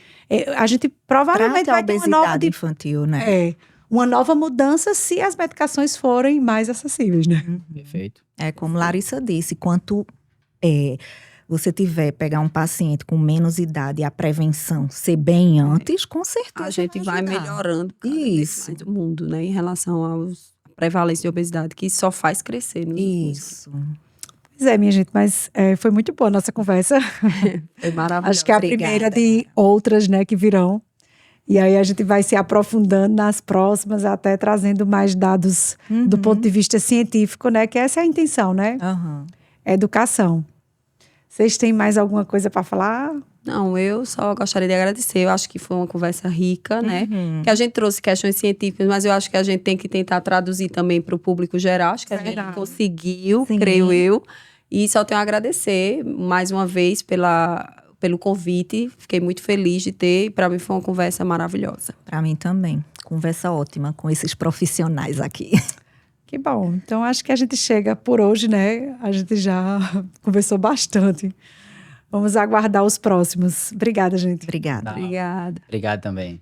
a gente provavelmente Trata a vai ter obesidade infantil, né? uma nova mudança se as medicações forem mais acessíveis, né? Perfeito. É como Larissa disse, quanto você pegar um paciente com menos idade e a prevenção ser bem antes, com certeza A gente vai ajudar. melhorando cada vez Isso. mais o mundo, né? Em relação à prevalência de obesidade, que só faz crescer. Isso. Pois minha gente, mas foi muito boa a nossa conversa. É maravilhoso. Acho que é a Obrigada. primeira de outras, né, que virão. E aí a gente vai se aprofundando nas próximas, até trazendo mais dados do ponto de vista científico, né? Que essa é a intenção, né? Aham. Educação. Vocês têm mais alguma coisa para falar? Não, eu só gostaria de agradecer. Eu acho que foi uma conversa rica, né? Que a gente trouxe questões científicas, mas eu acho que a gente tem que tentar traduzir também para o público geral. Acho que a gente conseguiu, Sim. creio eu. E só tenho a agradecer mais uma vez pelo convite. Fiquei muito feliz de ter. Para mim foi uma conversa maravilhosa. Para mim também. Conversa ótima com esses profissionais aqui. Que bom. Então, acho que a gente chega por hoje, né? A gente já conversou bastante. Vamos aguardar os próximos. Obrigada, gente. Obrigada. Obrigada. Obrigado também.